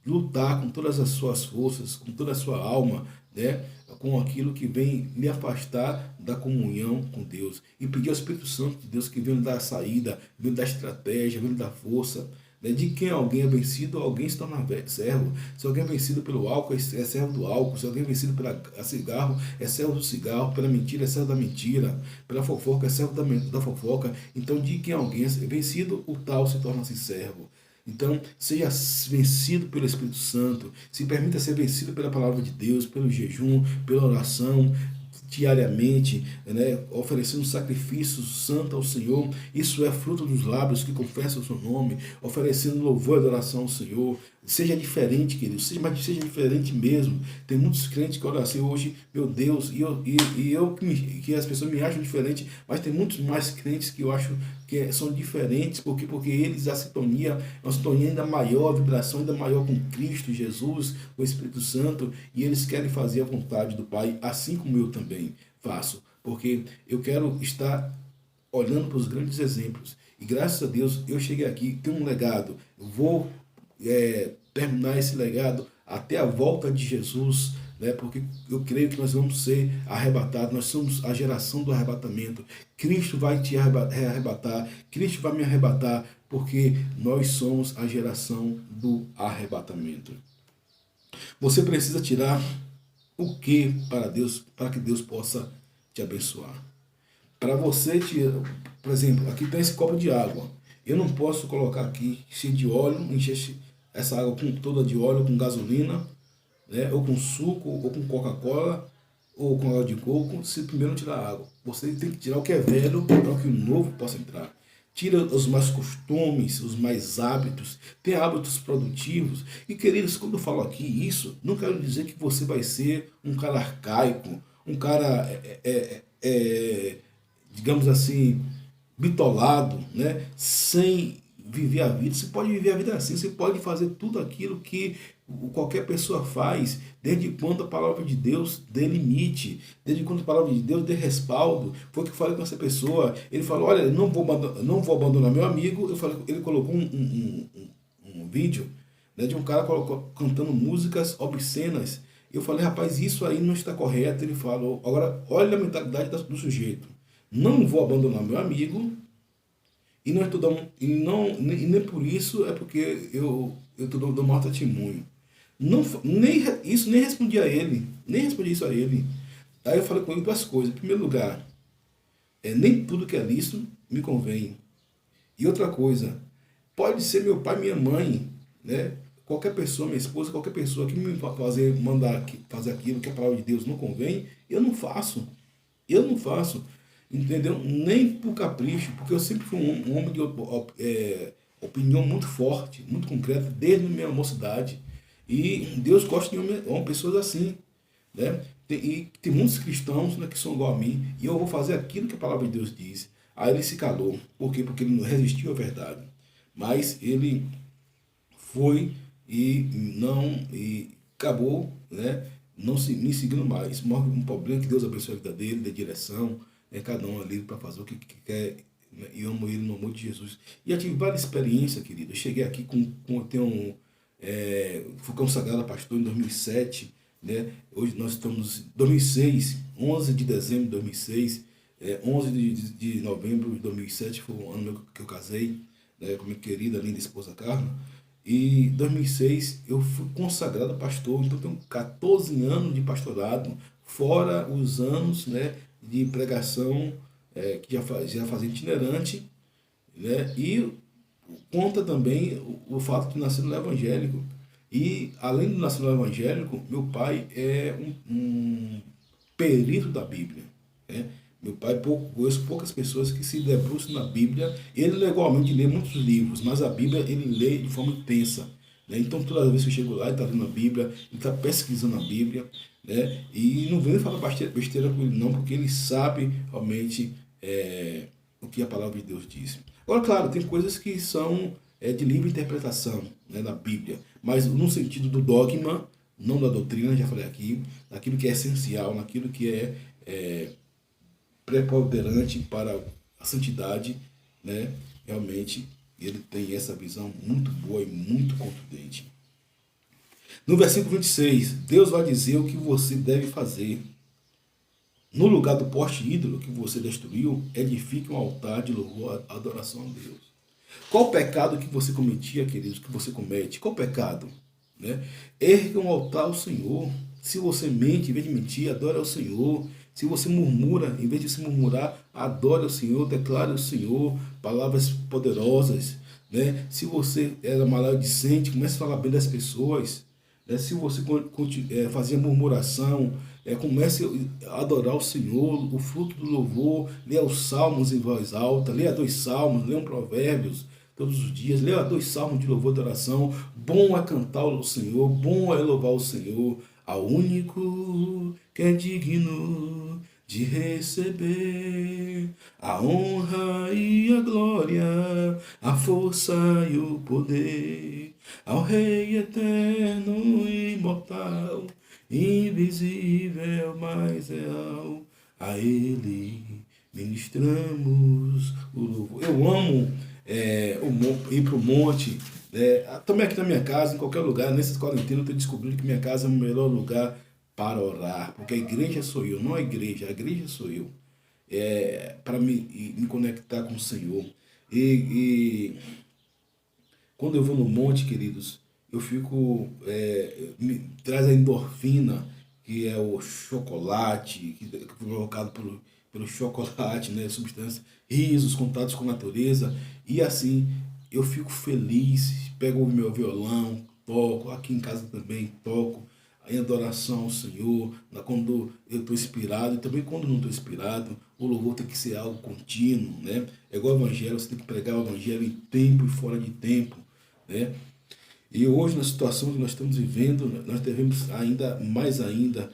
lutar com todas as suas forças, com toda a sua alma, né? Com aquilo que vem lhe afastar da comunhão com Deus. E pedir ao Espírito Santo de Deus que venha lhe dar a saída, venha lhe dar estratégia, venha lhe dar força. De quem alguém é vencido, alguém se torna servo. Se alguém é vencido pelo álcool, é servo do álcool. Se alguém é vencido pelo cigarro, é servo do cigarro. Pela mentira, é servo da mentira. Pela fofoca, é servo da fofoca. Então, de quem alguém é vencido, o tal se torna-se servo. Então, seja vencido pelo Espírito Santo. Se permita ser vencido pela palavra de Deus, pelo jejum, pela oração, diariamente, né, oferecendo sacrifício santo ao Senhor. Isso é fruto dos lábios que confessam o seu nome, oferecendo louvor e adoração ao Senhor. Seja diferente, querido, mas seja diferente mesmo. Tem muitos crentes que olham assim hoje, meu Deus, que as pessoas me acham diferente, mas tem muitos mais crentes que eu acho que são diferentes, porque eles a sintonia é uma sintonia ainda maior, a vibração ainda maior com Cristo, Jesus, o Espírito Santo, e eles querem fazer a vontade do Pai, assim como eu também faço, porque eu quero estar olhando para os grandes exemplos, e graças a Deus eu cheguei aqui, tenho um legado, eu vou terminar esse legado até a volta de Jesus, né? Porque eu creio que nós vamos ser arrebatados, nós somos a geração do arrebatamento. Cristo vai te arrebatar, Cristo vai me arrebatar, porque nós somos a geração do arrebatamento. Você precisa tirar o que para Deus, para que Deus possa te abençoar. Para você tirar, por exemplo, aqui tem esse copo de água. Eu não posso colocar aqui cheio de óleo, encher essa água toda de óleo, com gasolina, né, ou com suco, ou com Coca-Cola, ou com água de coco, se primeiro não tirar a água. Você tem que tirar o que é velho para que o novo possa entrar. Tira os mais costumes, os mais hábitos, tem hábitos produtivos. E queridos, quando eu falo aqui isso, não quero dizer que você vai ser um cara arcaico, um cara, digamos assim, bitolado, né, sem viver a vida. Você pode viver a vida assim, você pode fazer tudo aquilo que qualquer pessoa faz, desde quando a palavra de Deus dê limite, desde quando a palavra de Deus dê respaldo. Foi o que eu falei com essa pessoa. Ele falou, olha, não vou abandonar meu amigo. Ele colocou um vídeo, né, de um cara cantando músicas obscenas. Eu falei, rapaz, isso aí não está correto. Ele falou, agora olha a mentalidade do sujeito. Não vou abandonar meu amigo, e não estou dando, e nem por isso é porque eu estou dando mau testemunho. Não, nem respondi a ele, nem respondi isso a ele. Aí eu falei com ele duas coisas. Em primeiro lugar, nem tudo que é lícito me convém. E outra coisa, pode ser meu pai, minha mãe, né? Qualquer pessoa, minha esposa, qualquer pessoa que me mandar fazer aquilo que a palavra de Deus não convém, eu não faço. Eu não faço. Entendeu? Nem por capricho, porque eu sempre fui um homem de opinião muito forte, muito concreta, desde a minha mocidade. E Deus gosta de pessoas assim, né? E tem muitos cristãos, né, que são igual a mim, e eu vou fazer aquilo que a palavra de Deus diz. Aí ele se calou. Por quê? Porque ele não resistiu à verdade. Mas ele foi e acabou, né, não me seguindo mais. Mostra um problema, que Deus abençoe a vida dele, dê direção. Cada um é livre para fazer o que quer, né? E eu amo ele no amor de Jesus. E eu tive várias experiências, querido. Eu cheguei aqui fui consagrado a pastor em 2007, né? Hoje nós estamos em 2006, 11 de dezembro de 2006, 11 de novembro de 2007 foi o ano que eu casei, né, com minha querida, linda esposa Carla. E em 2006 eu fui consagrado a pastor, então tenho 14 anos de pastorado, fora os anos, né, de pregação, que já fazia itinerante, né, e conta também o fato de nascer no evangélico. E além de nascer no evangélico, meu pai é um perito da Bíblia, né? Meu pai, conheço poucas pessoas que se debruçam na Bíblia. Ele legalmente lê muitos livros, mas a Bíblia ele lê de forma intensa, né? Então toda vez que eu chego lá, ele está lendo a Bíblia, ele está pesquisando a Bíblia, né? E não vem falar besteira com ele não, porque ele sabe realmente o que a palavra de Deus diz. Agora, claro, tem coisas que são de livre interpretação, né, na Bíblia, mas no sentido do dogma, não da doutrina, já falei aqui, naquilo que é essencial, naquilo que é preponderante para a santidade, né, realmente ele tem essa visão muito boa e muito contundente. No versículo 26, Deus vai dizer o que você deve fazer. No lugar do poste ídolo que você destruiu, edifique um altar de louvor, adoração a Deus. Qual o pecado que você cometia, queridos, que você comete? Qual o pecado? Né? Erga um altar ao Senhor. Se você mente, em vez de mentir, adore ao Senhor. Se você murmura, em vez de se murmurar, adore ao Senhor, declare ao Senhor palavras poderosas. Né? Se você era maledicente, comece a falar bem das pessoas. Né? Se você fazia murmuração, comece a adorar o Senhor, o fruto do louvor, leia os salmos em voz alta, leia 2 salmos, leia um provérbios todos os dias, leia 2 salmos de louvor e adoração. Bom é cantar ao Senhor, bom é louvar o Senhor, ao único que é digno de receber a honra e a glória, a força e o poder, ao Rei eterno e imortal, invisível, mas real, a Ele ministramos o louvor. Eu amo ir para o monte, também aqui na minha casa, em qualquer lugar. Nessa quarentena eu estou descobrindo que minha casa é o melhor lugar para orar, porque a igreja sou eu, não a igreja sou eu, para me conectar com o Senhor. E quando eu vou no monte, queridos, eu fico, me traz a endorfina, que é o chocolate, que é provocado pelo chocolate, né, substância, risos, contatos com a natureza, e assim eu fico feliz, pego o meu violão, toco, aqui em casa também toco, em adoração ao Senhor, quando eu estou inspirado e também quando não estou inspirado. O louvor tem que ser algo contínuo, né? É igual o evangelho, você tem que pregar o evangelho em tempo e fora de tempo, né? E hoje, na situação que nós estamos vivendo, nós devemos ainda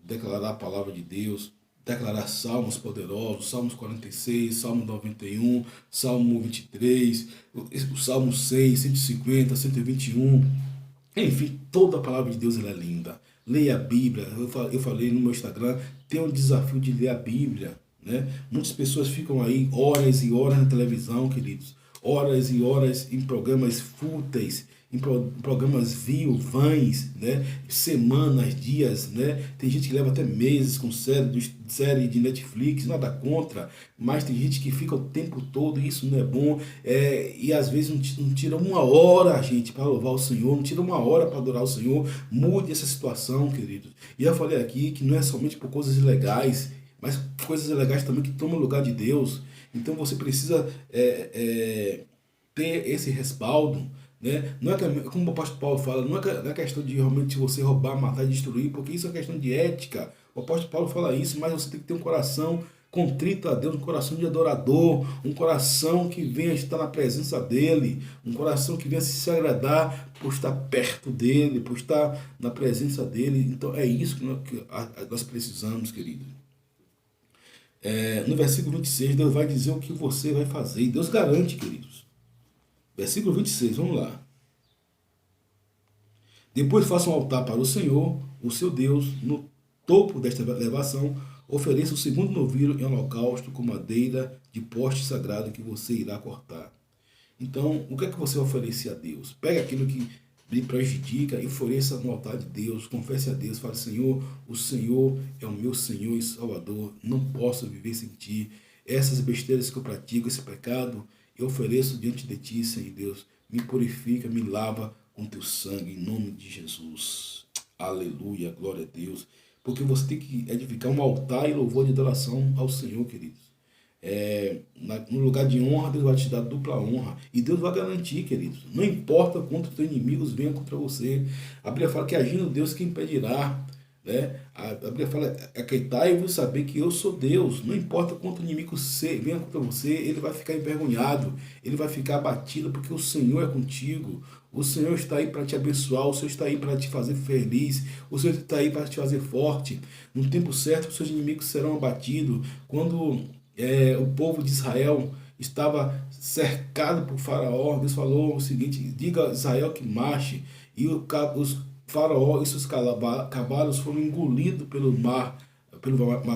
declarar a palavra de Deus, declarar salmos poderosos, Salmos 46, Salmo 91, Salmo 23, o Salmo 6, 150, 121. Enfim, toda a palavra de Deus ela é linda. Leia a Bíblia. Eu falei no meu Instagram, tem um desafio de ler a Bíblia. Né? Muitas pessoas ficam aí horas e horas na televisão, queridos. Horas e horas em programas fúteis, em programas vães, né? Semanas, dias, né? Tem gente que leva até meses com série de Netflix, nada contra, mas tem gente que fica o tempo todo, e isso não é bom, e às vezes não tira uma hora, gente, para louvar o Senhor, não tira uma hora para adorar o Senhor. Mude essa situação, queridos. E eu falei aqui que não é somente por coisas ilegais, mas coisas ilegais também que tomam o lugar de Deus. Então você precisa ter esse respaldo, né? Não é como o apóstolo Paulo fala, não é questão de realmente você roubar, matar e destruir, porque isso é questão de ética. O apóstolo Paulo fala isso, mas você tem que ter um coração contrito a Deus, um coração de adorador, um coração que venha estar na presença dele, um coração que venha se agradar por estar perto dele, por estar na presença dele. Então é isso que nós precisamos, querido. No versículo 26, Deus vai dizer o que você vai fazer. E Deus garante, queridos. Versículo 26, vamos lá. Depois faça um altar para o Senhor, o seu Deus, no topo desta elevação, ofereça o segundo novilho em holocausto com madeira de poste sagrado que você irá cortar. Então, o que é que você vai oferecer a Deus? Pega aquilo que lhe prejudica e ofereça no altar de Deus, confesse a Deus, fale: Senhor, o Senhor é o meu Senhor e Salvador, não posso viver sem Ti. Essas besteiras que eu pratico, esse pecado, eu ofereço diante de Ti, Senhor Deus. Me purifica, me lava com Teu sangue, em nome de Jesus. Aleluia, glória a Deus. Porque você tem que edificar um altar e louvor de adoração ao Senhor, queridos. No lugar de honra, Deus vai te dar dupla honra. E Deus vai garantir, queridos. Não importa quantos teus inimigos venham contra você. A Bíblia fala que agindo Deus, quem impedirá? Né? A Bíblia fala: aqueitai-vos, saber que eu sou Deus. Não importa quanto inimigo venha contra você, ele vai ficar envergonhado, ele vai ficar abatido, porque o Senhor é contigo. O Senhor está aí para te abençoar, o Senhor está aí para te fazer feliz, o Senhor está aí para te fazer forte. No tempo certo, os seus inimigos serão abatidos. Quando o povo de Israel estava cercado por Faraó. Deus falou o seguinte: diga a Israel que marche. E os Faraó e seus cavalos foram engolidos pelo mar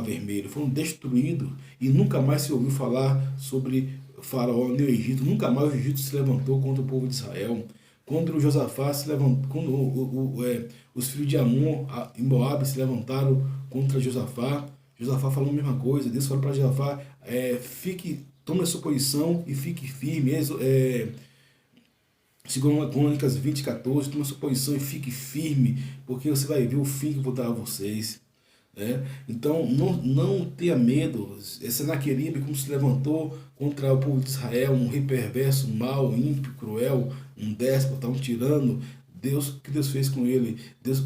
Vermelho, foram destruídos, e nunca mais se ouviu falar sobre Faraó nem o Egito. Nunca mais o Egito se levantou contra o povo de Israel. Quando o Josafá se levantou, quando os filhos de Amon e Moabe se levantaram contra Josafá, Josafá falou a mesma coisa. Deus falou para Josafá: tome a sua posição e fique firme. Segundo Crônicas 20:14, tome a sua posição e fique firme, porque você vai ver o fim que eu vou dar a vocês. Então não tenha medo. Senaqueribe, como se levantou contra o povo de Israel, um rei perverso, mau, ímpio, cruel, um déspota, um tirano. O que Deus fez com ele?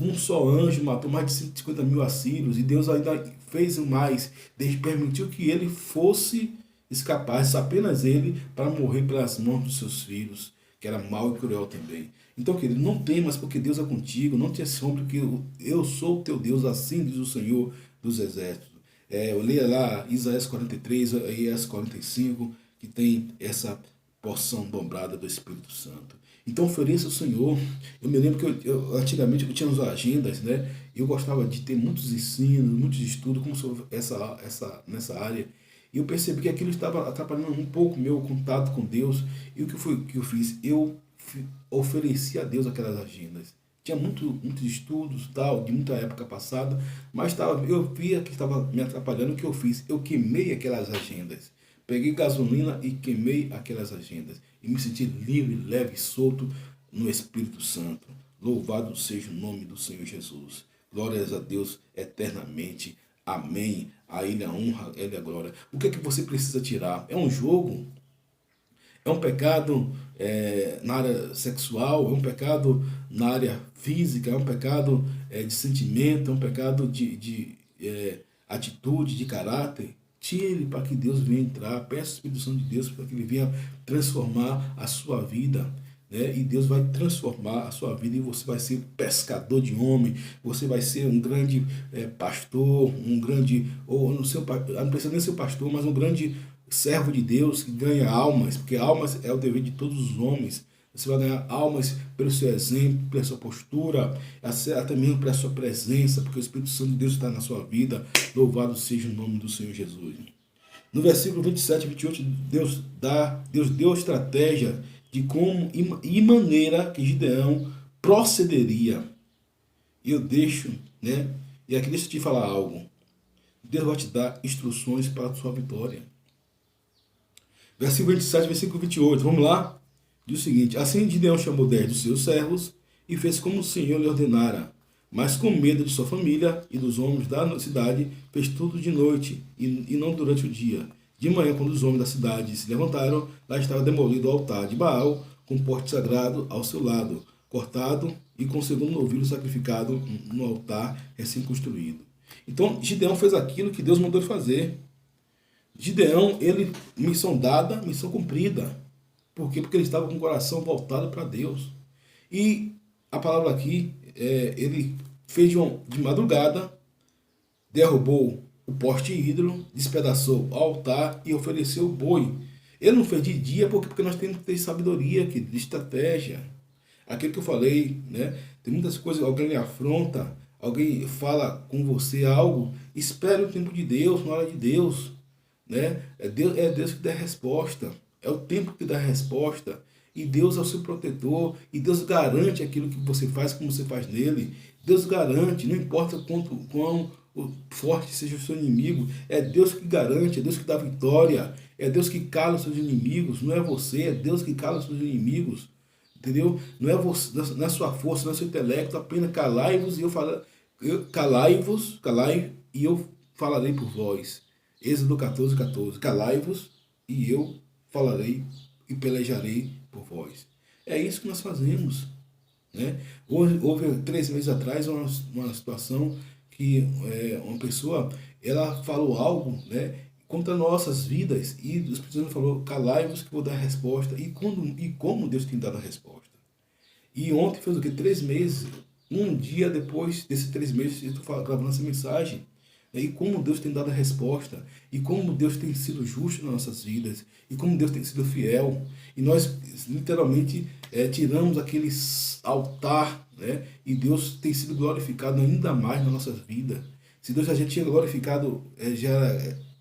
Um só anjo matou mais de 150 mil assírios, e Deus ainda fez mais. Deus permitiu que ele fosse escapar, apenas ele, para morrer pelas mãos dos seus filhos, que era mau e cruel também. Então, querido, não temas, porque Deus é contigo. Não te assombres, porque eu sou o teu Deus, assim diz o Senhor dos Exércitos. Eu leio lá Isaías 43, Isaías 45, que tem essa porção dobrada do Espírito Santo. Então, ofereça ao Senhor. Eu me lembro que antigamente eu tinha as agendas, né? Eu gostava de ter muitos ensinos, muitos estudos como sobre nessa área. E eu percebi que aquilo estava atrapalhando um pouco o meu contato com Deus. E o que eu fiz? Eu ofereci a Deus aquelas agendas. Tinha muitos estudos, tal, de muita época passada, mas eu via que estava me atrapalhando. O que eu fiz? Eu queimei aquelas agendas. Peguei gasolina e queimei aquelas agendas. E me senti livre, leve e solto no Espírito Santo. Louvado seja o nome do Senhor Jesus. Glórias a Deus eternamente. Amém. A Ele a honra, a Ele a glória. O que é que você precisa tirar? É um jogo? É um pecado na área sexual? É um pecado na área física? É um pecado de sentimento? É um pecado de atitude, de caráter? Tire para que Deus venha entrar. Peça a Espírito Santo de Deus para que Ele venha transformar a sua vida. E Deus vai transformar a sua vida, e você vai ser pescador de homem. Você vai ser um grande pastor, um grande, ou não precisa nem ser pastor, mas um grande servo de Deus que ganha almas, porque almas é o dever de todos os homens. Você vai ganhar almas pelo seu exemplo, pela sua postura, até mesmo pela sua presença, porque o Espírito Santo de Deus está na sua vida. Louvado seja o nome do Senhor Jesus. No versículo 27 e 28, Deus deu estratégia de como e maneira que Gideão procederia. E eu deixo, e aqui deixa eu te falar algo. Deus vai te dar instruções para a sua vitória. Versículo 27, versículo 28, vamos lá? Diz o seguinte: assim Gideão chamou 10 dos seus servos e fez como o Senhor lhe ordenara. Mas com medo de sua família e dos homens da cidade, fez tudo de noite e não durante o dia. De manhã, quando os homens da cidade se levantaram, lá estava demolido o altar de Baal, com o porte sagrado ao seu lado, cortado, e com o segundo novilho sacrificado no altar recém-construído. Então, Gideão fez aquilo que Deus mandou ele fazer. Gideão, missão dada, missão cumprida. Por quê? Porque ele estava com o coração voltado para Deus. E a palavra aqui, ele fez de madrugada, derrubou o poste ídolo, despedaçou o altar e ofereceu o boi. Ele não fez de dia porque nós temos que ter sabedoria, de estratégia. Aquilo que eu falei, tem muitas coisas, alguém lhe afronta, alguém fala com você algo, espere o tempo de Deus, na hora de Deus. É Deus que dá a resposta, é o tempo que dá a resposta, e Deus é o seu protetor, e Deus garante aquilo que você faz, como você faz nele. Deus garante, não importa quão forte seja o seu inimigo, é Deus que garante, é Deus que dá vitória, é Deus que cala os seus inimigos, não é você, é Deus que cala os seus inimigos, entendeu? Não é você, não é sua força, não é seu intelecto, apenas calai-vos e eu falarei por vós. Êxodo 14:14, calai-vos e eu falarei e pelejarei por vós. É isso que nós fazemos. Houve 3 meses atrás uma situação que uma pessoa, ela falou algo, contra nossas vidas, e o Espírito Santo falou: calai-vos que vou dar a resposta. E como Deus tem dado a resposta. E ontem fez o quê? 3 meses. Um dia depois desses 3 meses, eu estou gravando essa mensagem. E como Deus tem dado a resposta, e como Deus tem sido justo nas nossas vidas, e como Deus tem sido fiel. E nós, literalmente, tiramos aquele altar, né? E Deus tem sido glorificado ainda mais nas nossas vidas. Se Deus já tinha glorificado, já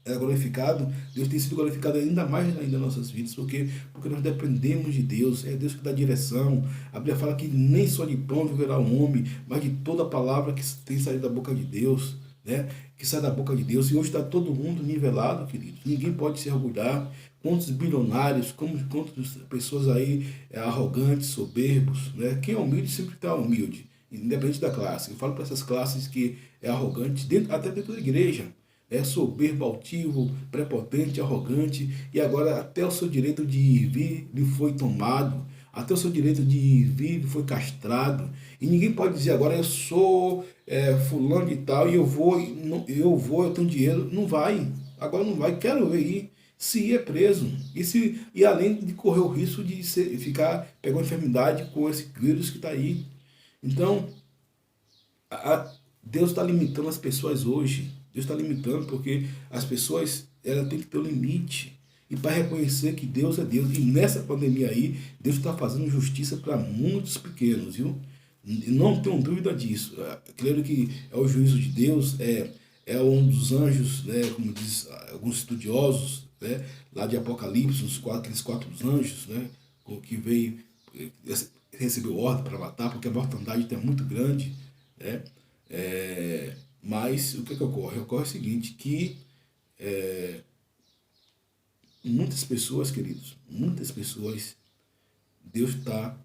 era glorificado, Deus tem sido glorificado ainda mais ainda nas nossas vidas, porque nós dependemos de Deus, é Deus que dá direção. A Bíblia fala que nem só de pão viverá o homem, mas de toda a palavra que tem saído da boca de Deus, né? Que sai da boca de Deus. E hoje está todo mundo nivelado, queridos. Ninguém pode se orgulhar. Quantos bilionários, quantas pessoas aí arrogantes, soberbos, né? Quem é humilde sempre está humilde, independente da classe. Eu falo para essas classes que é arrogante, até dentro da igreja. É soberbo, altivo, prepotente, arrogante, e agora até o seu direito de ir vir lhe foi tomado, até o seu direito de ir vir lhe foi castrado, e ninguém pode dizer agora eu sou fulano de tal, e eu tenho dinheiro. Não vai, agora não vai, quero ver ir. Se ir é preso, e além de correr o risco de ficar pegando enfermidade com esse vírus que está aí. Então, Deus está limitando as pessoas hoje. Deus está limitando porque as pessoas têm que ter um limite. E para reconhecer que Deus é Deus. E nessa pandemia aí, Deus está fazendo justiça para muitos pequenos, viu? Não tenho dúvida disso. Claro que é o juízo de Deus, é um dos anjos, né, como diz alguns estudiosos, né, lá de Apocalipse, aqueles 4 anjos, né, que veio, recebeu ordem para matar, porque a mortandade está muito grande, né? Mas o que ocorre? Ocorre o seguinte, que muitas pessoas, queridos, muitas pessoas, Deus está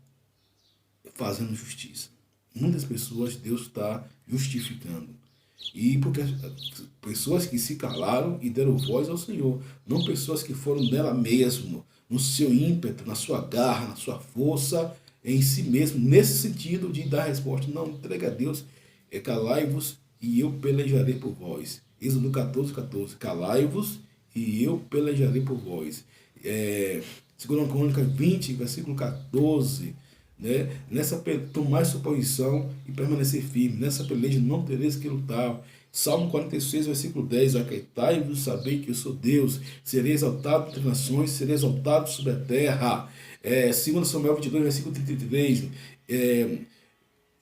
fazendo justiça. Muitas pessoas Deus está justificando. E porque pessoas que se calaram e deram voz ao Senhor, não pessoas que foram nela mesmo, no seu ímpeto, na sua garra, na sua força, em si mesmo, nesse sentido de dar resposta. Não, entrega a Deus, calai-vos e eu pelejarei por vós. Êxodo 14:14, calai-vos e eu pelejarei por vós. 2 Crônicas 20, versículo 14, né? Tomar sua posição e permanecer firme. Nessa peleja não tereis que lutar. Salmo 46, versículo 10, aquietai-vos, sabei que eu sou Deus, serei exaltado entre nações, serei exaltado sobre a terra. 2 Samuel 22, versículo 33,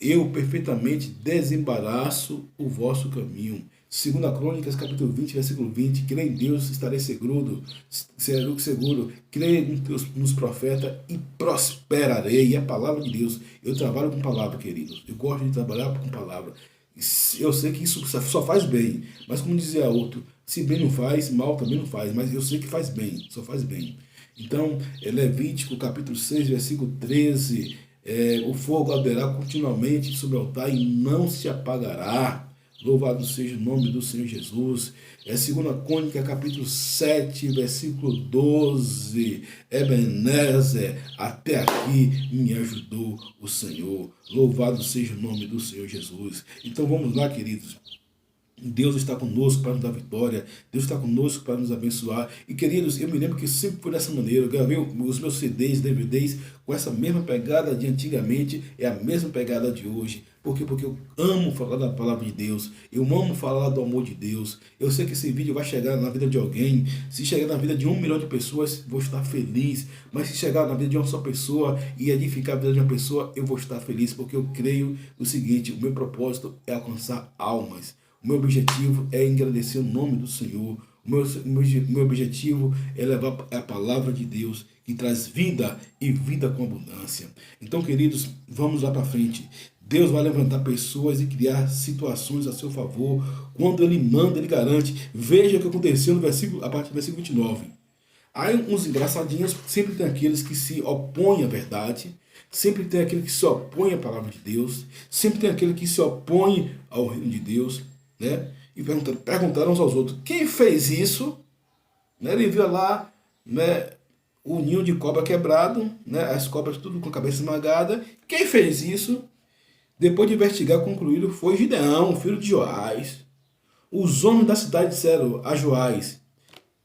eu perfeitamente desembaraço o vosso caminho. 2 Crônicas, capítulo 20, versículo 20, crê em Deus, estarei seguro, crê nos profetas e prosperarei. E a palavra de Deus, eu trabalho com palavra, queridos, eu gosto de trabalhar com palavra. Eu sei que isso só faz bem, mas como dizia outro, se bem não faz, mal também não faz, mas eu sei que faz bem, só faz bem. Então, Levítico, capítulo 6, versículo 13, o fogo arderá continuamente sobre o altar e não se apagará. Louvado seja o nome do Senhor Jesus. 2 Crônicas, capítulo 7, versículo 12. Ebenezer, até aqui me ajudou o Senhor. Louvado seja o nome do Senhor Jesus. Então vamos lá, queridos. Deus está conosco para nos dar vitória. Deus está conosco para nos abençoar. E, queridos, eu me lembro que sempre foi dessa maneira. Eu gravei os meus CDs, DVDs com essa mesma pegada de antigamente. É a mesma pegada de hoje. Por quê? Porque eu amo falar da palavra de Deus. Eu amo falar do amor de Deus. Eu sei que esse vídeo vai chegar na vida de alguém. Se chegar na vida de 1 milhão de pessoas, vou estar feliz. Mas se chegar na vida de uma só pessoa e edificar a vida de uma pessoa, eu vou estar feliz. Porque eu creio o seguinte, o meu propósito é alcançar almas. O meu objetivo é engrandecer o nome do Senhor. O meu objetivo é levar a palavra de Deus que traz vida e vida com abundância. Então, queridos, vamos lá para frente. Deus vai levantar pessoas e criar situações a seu favor. Quando Ele manda, Ele garante. Veja o que aconteceu a partir do versículo 29. Há uns engraçadinhos, sempre tem aqueles que se opõem à verdade, sempre tem aquele que se opõe à palavra de Deus, sempre tem aquele que se opõe ao reino de Deus, né? E perguntaram uns aos outros, quem fez isso? Né? Ele viu lá, né, o ninho de cobra quebrado, né, as cobras tudo com a cabeça esmagada. Quem fez isso? Depois de investigar, concluíram, foi Gideão, filho de Joás. Os homens da cidade disseram a Joás,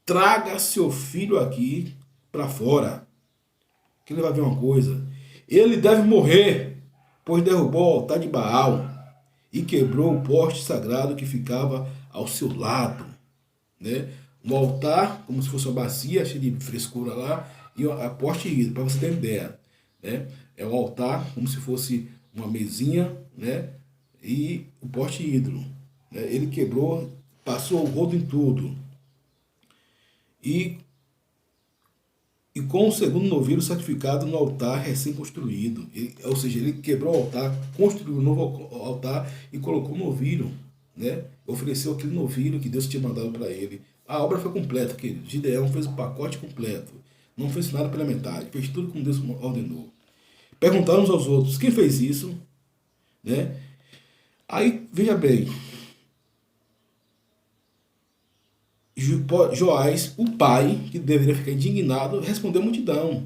traga seu filho aqui para fora, que ele vai ver uma coisa. Ele deve morrer, pois derrubou o altar de Baal e quebrou o poste sagrado que ficava ao seu lado, né? Um altar, como se fosse uma bacia cheia de frescura lá, e a poste hídrica, para você ter ideia, né? É um altar como se fosse uma mesinha, né? E o poste hídrico, né? Ele quebrou, passou o rodo em tudo. E com o segundo novilho sacrificado no altar recém-construído. Ou seja, ele quebrou o altar, construiu um novo altar e colocou um novilho, né? Ofereceu aquele novilho que Deus tinha mandado para ele. A obra foi completa, querido. Gideão fez o pacote completo. Não fez nada pela metade, fez tudo como Deus ordenou. Perguntaram uns aos outros, quem fez isso? Né? Aí, veja bem, Joás, o pai, que deveria ficar indignado, respondeu a multidão.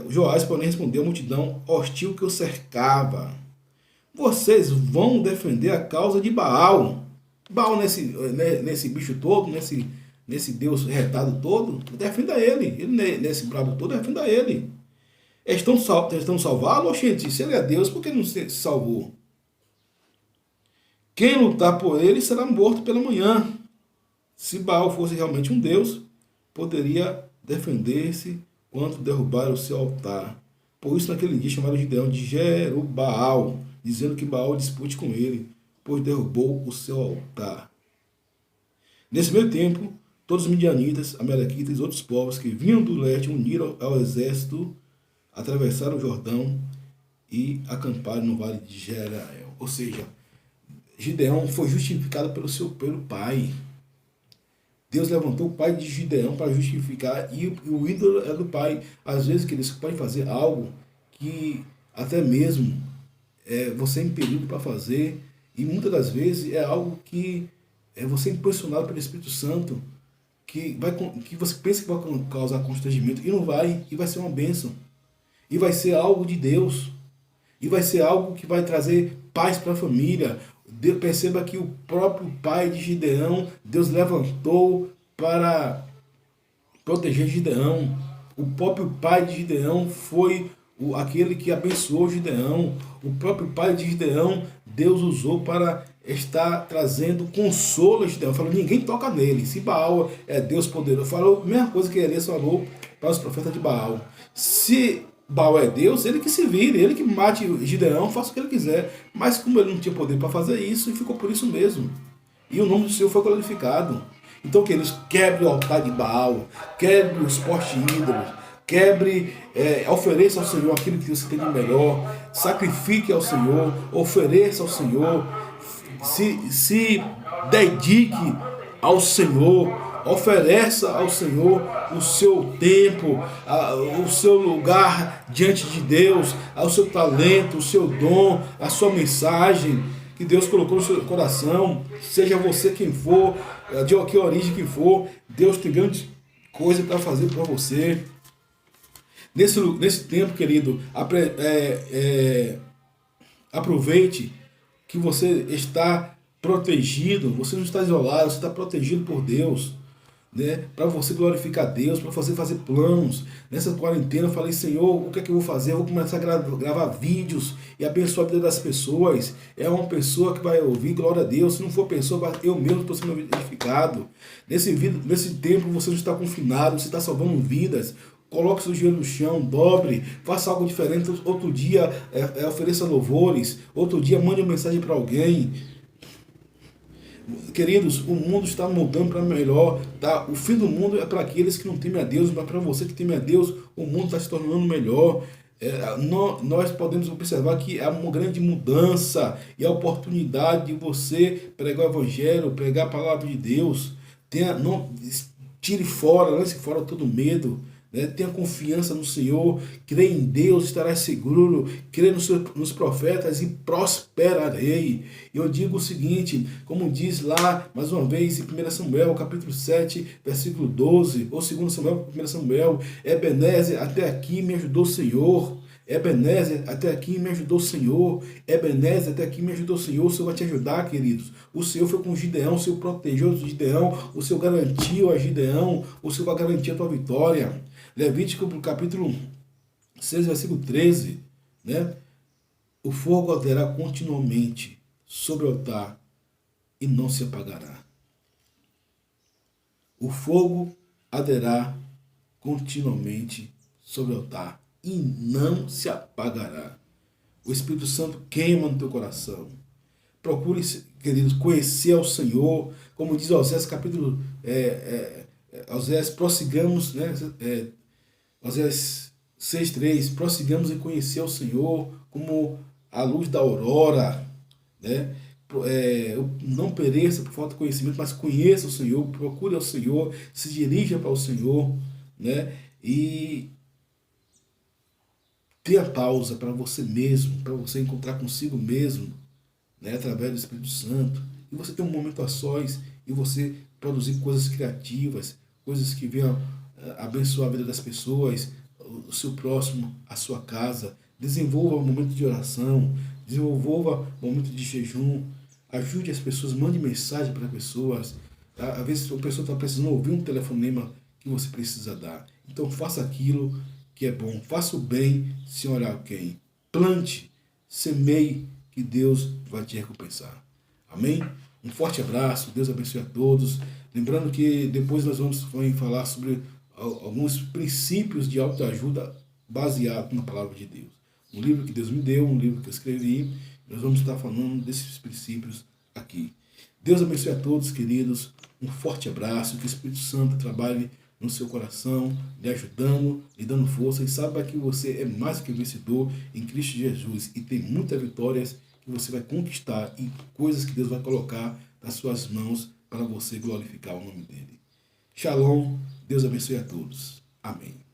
Joás, porém, respondeu a multidão hostil que o cercava. Vocês vão defender a causa de Baal. Baal nesse bicho todo, nesse Deus retado todo, defenda ele. Ele nesse brabo todo, defenda ele. Estão salvá-lo? Oxente, se ele é Deus, por que não se salvou? Quem lutar por ele será morto pela manhã. Se Baal fosse realmente um Deus, poderia defender-se quanto derrubar o seu altar. Por isso, naquele dia, chamaram Gideão de Jerubaal, dizendo que Baal dispute com ele, pois derrubou o seu altar. Nesse meio tempo, todos os midianitas, amalequitas e outros povos que vinham do leste uniram ao exército, atravessaram o Jordão e acamparam no vale de Jerael. Ou seja, Gideão foi justificado pelo pai. Deus levantou o pai de Gideão para justificar, e o ídolo é do pai. Às vezes, que eles podem fazer algo que até mesmo você é impedido para fazer, e muitas das vezes é algo que você é impressionado pelo Espírito Santo, que você pensa que vai causar constrangimento, e não vai, e vai ser uma bênção, e vai ser algo de Deus, e vai ser algo que vai trazer paz para a família. Perceba que o próprio pai de Gideão, Deus levantou para proteger Gideão. O próprio pai de Gideão foi aquele que abençoou Gideão. O próprio pai de Gideão, Deus usou para estar trazendo consolo a Gideão. Falou, ninguém toca nele. Se Baal é Deus poderoso, falou a mesma coisa que Elias falou para os profetas de Baal. Se Baal é Deus, ele que se vire, ele que mate Gideão, faça o que ele quiser. Mas como ele não tinha poder para fazer isso, e ficou por isso mesmo. E o nome do Senhor foi glorificado. Então, que eles quebrem o altar de Baal, quebrem os postes ídolos, ofereça ao Senhor aquilo que você tem de melhor, sacrifique ao Senhor, ofereça ao Senhor, se dedique ao Senhor. Ofereça ao Senhor o seu tempo, o seu lugar diante de Deus, o seu talento, o seu dom, a sua mensagem que Deus colocou no seu coração. Seja você quem for, de que origem que for, Deus tem grande coisa para fazer para você. Nesse tempo, querido, aproveite que você está protegido, você não está isolado, você está protegido por Deus. Né, para você glorificar a Deus, para você fazer planos. Nessa quarentena eu falei, Senhor, o que é que eu vou fazer? Eu vou começar a gravar vídeos e abençoar a vida das pessoas. É uma pessoa que vai ouvir, glória a Deus. Se não for pessoa, eu mesmo estou sendo edificado. Nesse tempo você não está confinado, você está salvando vidas. Coloque seu joelho no chão, dobre, faça algo diferente. Outro dia ofereça louvores, outro dia mande uma mensagem para alguém. Queridos, o mundo está mudando para melhor, tá? O fim do mundo é para aqueles que não temem a Deus, mas para você que teme a Deus, o mundo está se tornando melhor. Nós podemos observar que há uma grande mudança e a oportunidade de você pregar o Evangelho, pregar a palavra de Deus. Tire fora, lance fora todo medo. Né? Tenha confiança no Senhor, crê em Deus, estarás seguro, crê nos profetas e prosperarei. Eu digo o seguinte, como diz lá, mais uma vez, em 1 Samuel, capítulo 7, versículo 12, ou 2 Samuel, 1 Samuel, Ebenezer, até aqui me ajudou o Senhor. Ebenezer, até aqui me ajudou o Senhor. Ebenezer, até aqui me ajudou o Senhor. O Senhor vai te ajudar, queridos. O Senhor foi com Gideão, o Senhor protegeu o Gideão, o Senhor garantiu a Gideão, o Senhor vai garantir a tua vitória. Levítico, capítulo 6, versículo 13, né? O fogo arderá continuamente sobre o altar e não se apagará. O fogo arderá continuamente sobre o altar e não se apagará. O Espírito Santo queima no teu coração. Procure, queridos, conhecer ao Senhor, como diz Osés, capítulo Osés, prossigamos, né? Osés 6,3, prossigamos em conhecer ao Senhor como a luz da aurora, né? Não pereça por falta de conhecimento, mas conheça o Senhor, procure ao Senhor, se dirija para o Senhor, né? E tenha pausa para você mesmo, para você encontrar consigo mesmo, né? Através do Espírito Santo. E você ter um momento a sós e você produzir coisas criativas, coisas que venham abençoar a vida das pessoas, o seu próximo, a sua casa. Desenvolva um momento de oração, desenvolva um momento de jejum, ajude as pessoas, mande mensagem para pessoas. Tá? Às vezes a pessoa está precisando ouvir um telefonema que você precisa dar. Então faça aquilo que é bom, faça o bem sem olhar quem. Plante, semeie, que Deus vai te recompensar. Amém? Um forte abraço, Deus abençoe a todos. Lembrando que depois nós vamos falar sobre alguns princípios de autoajuda baseados na palavra de Deus. Um livro que Deus me deu, um livro que eu escrevi, nós vamos estar falando desses princípios aqui. Deus abençoe a todos, queridos. Um forte abraço, que o Espírito Santo trabalhe no seu coração, lhe ajudando, lhe dando força, e saiba que você é mais que vencedor em Cristo Jesus e tem muitas vitórias que você vai conquistar e coisas que Deus vai colocar nas suas mãos para você glorificar o nome dele. Shalom, Deus abençoe a todos. Amém.